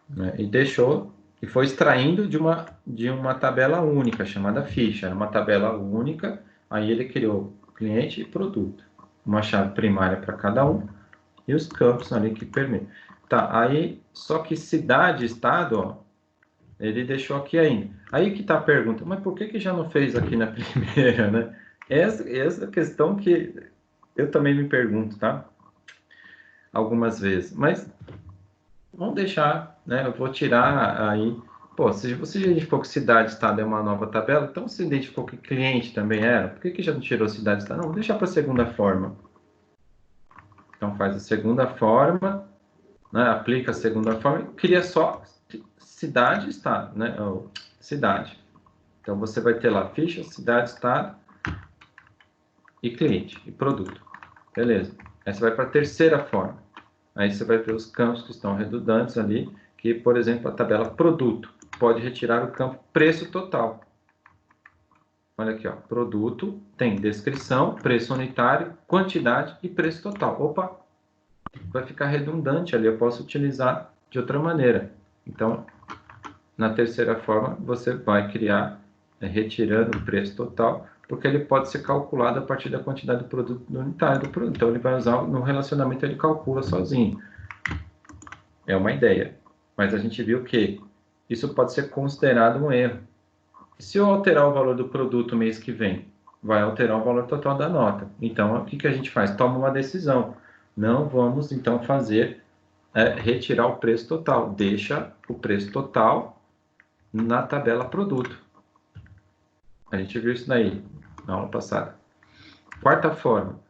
[SPEAKER 1] Né? E deixou, e foi extraindo de uma tabela única, chamada ficha. Era uma tabela única, aí ele criou cliente e produto. Uma chave primária para cada um, e os campos ali que permitem. Tá, aí, só que cidade, estado, ó, ele deixou aqui ainda. Aí que está a pergunta, mas por que já não fez aqui na primeira, né? Essa questão que eu também me pergunto, tá? Algumas vezes. Mas vamos deixar, né? Eu vou tirar aí. Pô, se você já identificou que cidade, estado é uma nova tabela, então se identificou que cliente também era, por que já não tirou cidade, estado? Não, vou deixar para a segunda forma. Então faz a segunda forma, né? Aplica a segunda forma e cria só cidade, estado, né? Ou, cidade. Então, você vai ter lá ficha, cidade, estado e cliente e produto. Beleza. Aí você vai para a terceira forma. Aí você vai ver os campos que estão redundantes ali, que, por exemplo, a tabela produto pode retirar o campo preço total. Olha aqui, ó, produto tem descrição, preço unitário, quantidade e preço total. Opa, vai ficar redundante ali, eu posso utilizar de outra maneira. Então, na terceira forma, você vai criar, retirando o preço total, porque ele pode ser calculado a partir da quantidade do produto unitário do produto. Então, ele vai usar, no relacionamento, ele calcula sozinho. É uma ideia. Mas a gente viu que isso pode ser considerado um erro. Se eu alterar o valor do produto mês que vem, vai alterar o valor total da nota. Então, o que a gente faz? Toma uma decisão. Não vamos, então, fazer retirar o preço total. Deixa o preço total na tabela produto. A gente viu isso daí na aula passada. Quarta forma.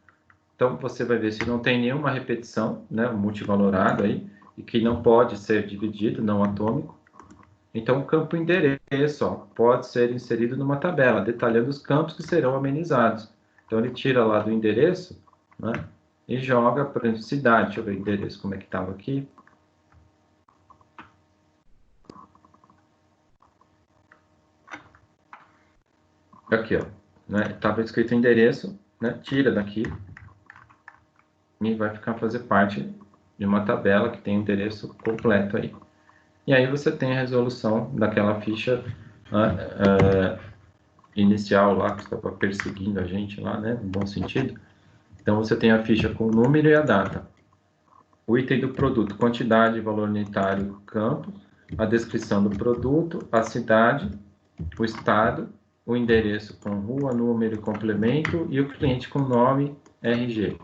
[SPEAKER 1] Então, você vai ver se não tem nenhuma repetição, né, multivalorado aí, e que não pode ser dividido, não atômico. Então, o campo endereço, ó, pode ser inserido numa tabela, detalhando os campos que serão amenizados. Então, ele tira lá do endereço, né, e joga para cidade. Deixa eu ver o endereço, como é que estava aqui. Aqui, ó, né? Tava escrito endereço, né? Tira daqui e vai fazer parte de uma tabela que tem o endereço completo aí. E aí você tem a resolução daquela ficha, né, inicial lá, que estava perseguindo a gente lá, né, no bom sentido. Então você tem a ficha com o número e a data. O item do produto, quantidade, valor unitário, campo, a descrição do produto, a cidade, o estado, o endereço com rua, número e complemento e o cliente com nome, RG.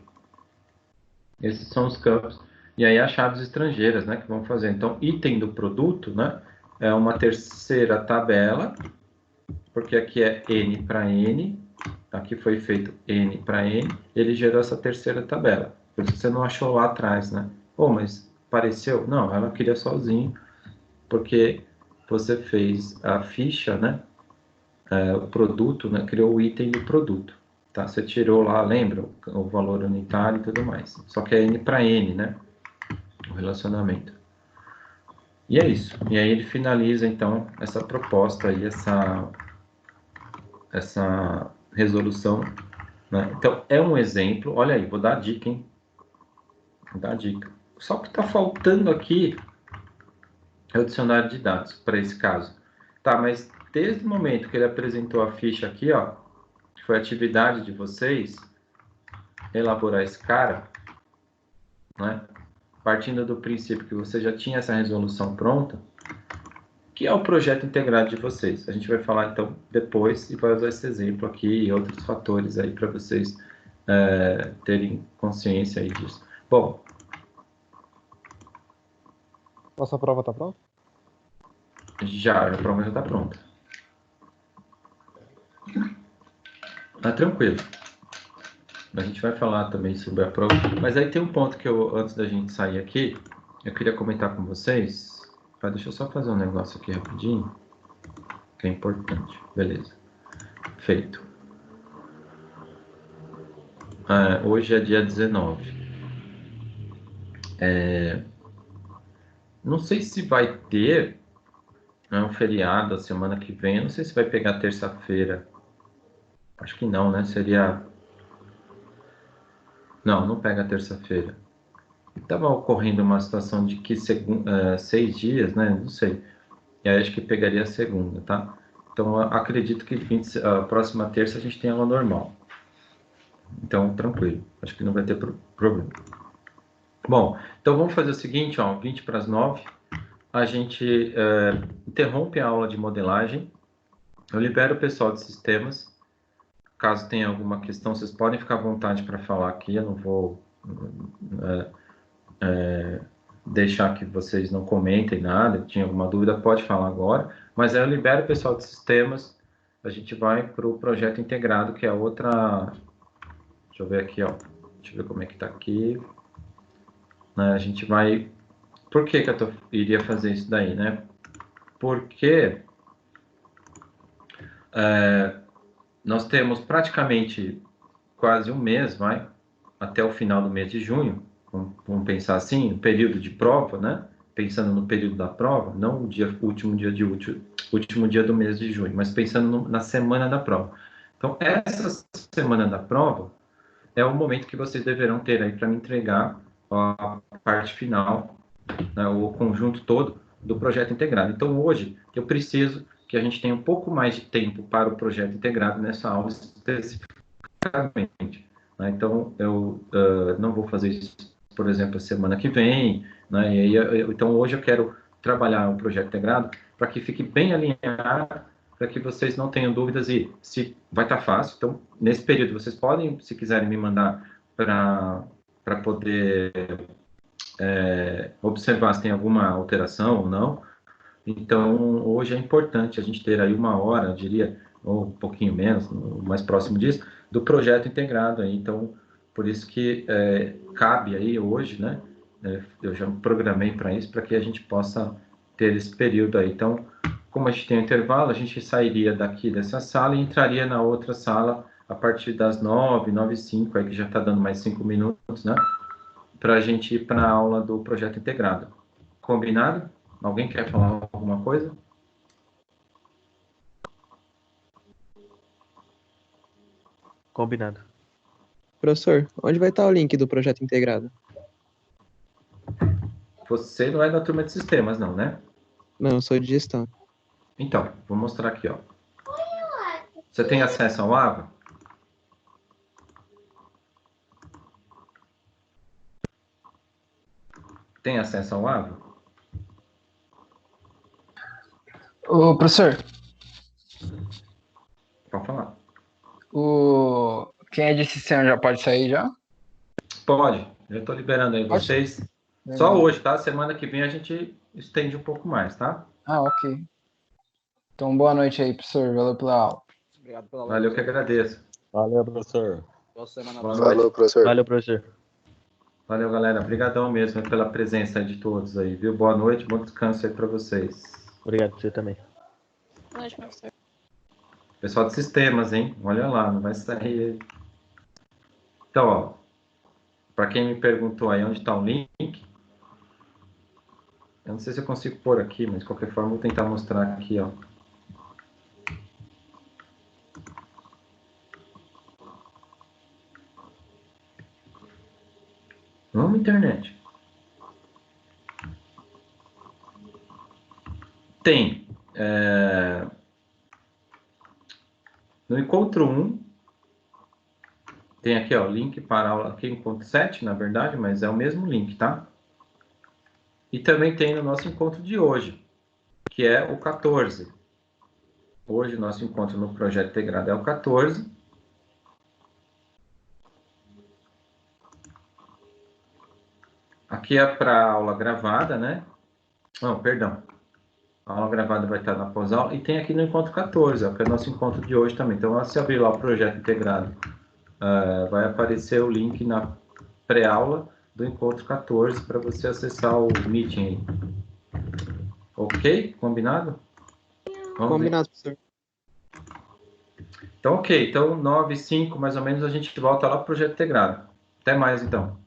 [SPEAKER 1] Esses são os campos. E aí as chaves estrangeiras, né, que vão fazer. Então, item do produto, né, é uma terceira tabela, porque aqui é N para N, aqui foi feito N para N, ele gerou essa terceira tabela. Por isso você não achou lá atrás, né? Pô, mas apareceu? Não, ela queria sozinho, porque você fez a ficha, né, o produto, né, criou o item do produto. Tá? Você tirou lá, lembra, o valor unitário e tudo mais. Só que é N para N, né? O relacionamento. E é isso. E aí ele finaliza, então, essa proposta aí, essa resolução, né? Então, é um exemplo. Olha aí, vou dar a dica, hein? Vou dar a dica. Só que está faltando aqui é o dicionário de dados para esse caso. Tá, mas desde o momento que ele apresentou a ficha aqui, ó, que foi a atividade de vocês, elaborar esse cara, né? Partindo do princípio que você já tinha essa resolução pronta, que é o projeto integrado de vocês. A gente vai falar então depois e vai usar esse exemplo aqui e outros fatores aí para vocês terem consciência aí disso. Bom,
[SPEAKER 6] Nossa prova tá pronta?
[SPEAKER 1] a prova já está pronta. Tá tranquilo. A gente vai falar também sobre a prova. Mas aí tem um ponto que eu, antes da gente sair aqui, eu queria comentar com vocês. Deixa eu só fazer um negócio aqui rapidinho, que é importante. Beleza. Feito. Hoje é dia 19. Não sei se vai ter, né, um feriado a semana que vem. Eu não sei se vai pegar terça-feira. Acho que não, né? Seria... Não pega terça-feira. Estava ocorrendo uma situação de que 6 dias, né? Não sei. E aí acho que pegaria a segunda, tá? Então, acredito que a próxima terça a gente tem aula normal. Então, tranquilo. Acho que não vai ter problema. Bom, então vamos fazer o seguinte, ó, 20 para as 9. A gente interrompe a aula de modelagem. Eu libero o pessoal de sistemas. Caso tenha alguma questão, vocês podem ficar à vontade para falar aqui. Eu não vou deixar que vocês não comentem nada. Tinha alguma dúvida, pode falar agora. Mas aí eu libero o pessoal de sistemas. A gente vai para o projeto integrado, que é outra... Deixa eu ver aqui, ó. Deixa eu ver como é que está aqui. A gente vai... Por que eu iria fazer isso daí, né? Porque nós temos praticamente quase um mês, até o final do mês de junho, vamos pensar assim, o período de prova, né? Pensando no período da prova, não o último dia do mês de junho, mas pensando na semana da prova. Então, essa semana da prova é o momento que vocês deverão ter aí para me entregar a parte final, né, o conjunto todo do projeto integrado. Então, hoje, eu preciso que a gente tenha um pouco mais de tempo para o projeto integrado nessa aula especificamente. Né? Então, eu não vou fazer isso, por exemplo, a semana que vem. Né? E aí, então, hoje eu quero trabalhar o projeto integrado para que fique bem alinhado, para que vocês não tenham dúvidas e se vai estar fácil. Então, nesse período, vocês podem, se quiserem, me mandar para poder observar se tem alguma alteração ou não. Então, hoje é importante a gente ter aí uma hora, eu diria, ou um pouquinho menos, mais próximo disso, do projeto integrado aí. Então, por isso que cabe aí hoje, né? Eu já me programei para isso, para que a gente possa ter esse período aí. Então, como a gente tem um intervalo, a gente sairia daqui dessa sala e entraria na outra sala a partir das 9, 9h05, aí que já está dando mais 5 minutos, né? Para a gente ir para a aula do projeto integrado. Combinado? Alguém quer falar alguma coisa?
[SPEAKER 7] Combinado.
[SPEAKER 8] Professor, onde vai estar o link do projeto integrado?
[SPEAKER 1] Você não é da turma de sistemas, não, né?
[SPEAKER 8] Não, eu sou de gestão.
[SPEAKER 1] Então, vou mostrar aqui, ó. Você tem acesso ao AVA? Tem acesso ao AVA?
[SPEAKER 9] Ô, professor,
[SPEAKER 1] Pode falar.
[SPEAKER 9] quem é de sistema já pode sair já?
[SPEAKER 1] Pode. Já estou liberando aí
[SPEAKER 9] Pode?
[SPEAKER 1] vocês. Só hoje, tá? Semana que vem a gente estende um pouco mais, tá?
[SPEAKER 9] Ah, ok. Então, boa noite aí, professor. Valeu pela aula.
[SPEAKER 5] Obrigado pela aula.
[SPEAKER 1] Valeu que agradeço.
[SPEAKER 7] Valeu, professor.
[SPEAKER 5] Boa semana.
[SPEAKER 1] Boa noite.
[SPEAKER 5] Falou, professor.
[SPEAKER 7] Valeu, professor.
[SPEAKER 1] Valeu, galera. Obrigadão mesmo pela presença de todos aí, viu? Boa noite, bom descanso aí para vocês.
[SPEAKER 7] Obrigado, você também.
[SPEAKER 3] Boa noite, professor.
[SPEAKER 1] Pessoal de sistemas, hein? Olha lá, não vai sair. Então, ó, para quem me perguntou aí onde está o link, eu não sei se eu consigo pôr aqui, mas de qualquer forma eu vou tentar mostrar aqui, ó. Vamos, internet. Tem. No encontro 1, tem aqui, ó, link para a aula, aqui 1.7, na verdade, mas é o mesmo link, tá? E também tem no nosso encontro de hoje, que é o 14. Hoje, o nosso encontro no projeto integrado é o 14. Aqui é para aula gravada, né? Não, perdão. A aula gravada vai estar na pós-aula. E tem aqui no encontro 14, ó, que é o nosso encontro de hoje também. Então, se abrir lá o projeto integrado, vai aparecer o link na pré-aula do encontro 14 para você acessar o meeting aí. Ok? Combinado? Vamos
[SPEAKER 8] Combinado, professor.
[SPEAKER 1] Então, ok. Então, 9, 5, mais ou menos, a gente volta lá para o projeto integrado. Até mais, então.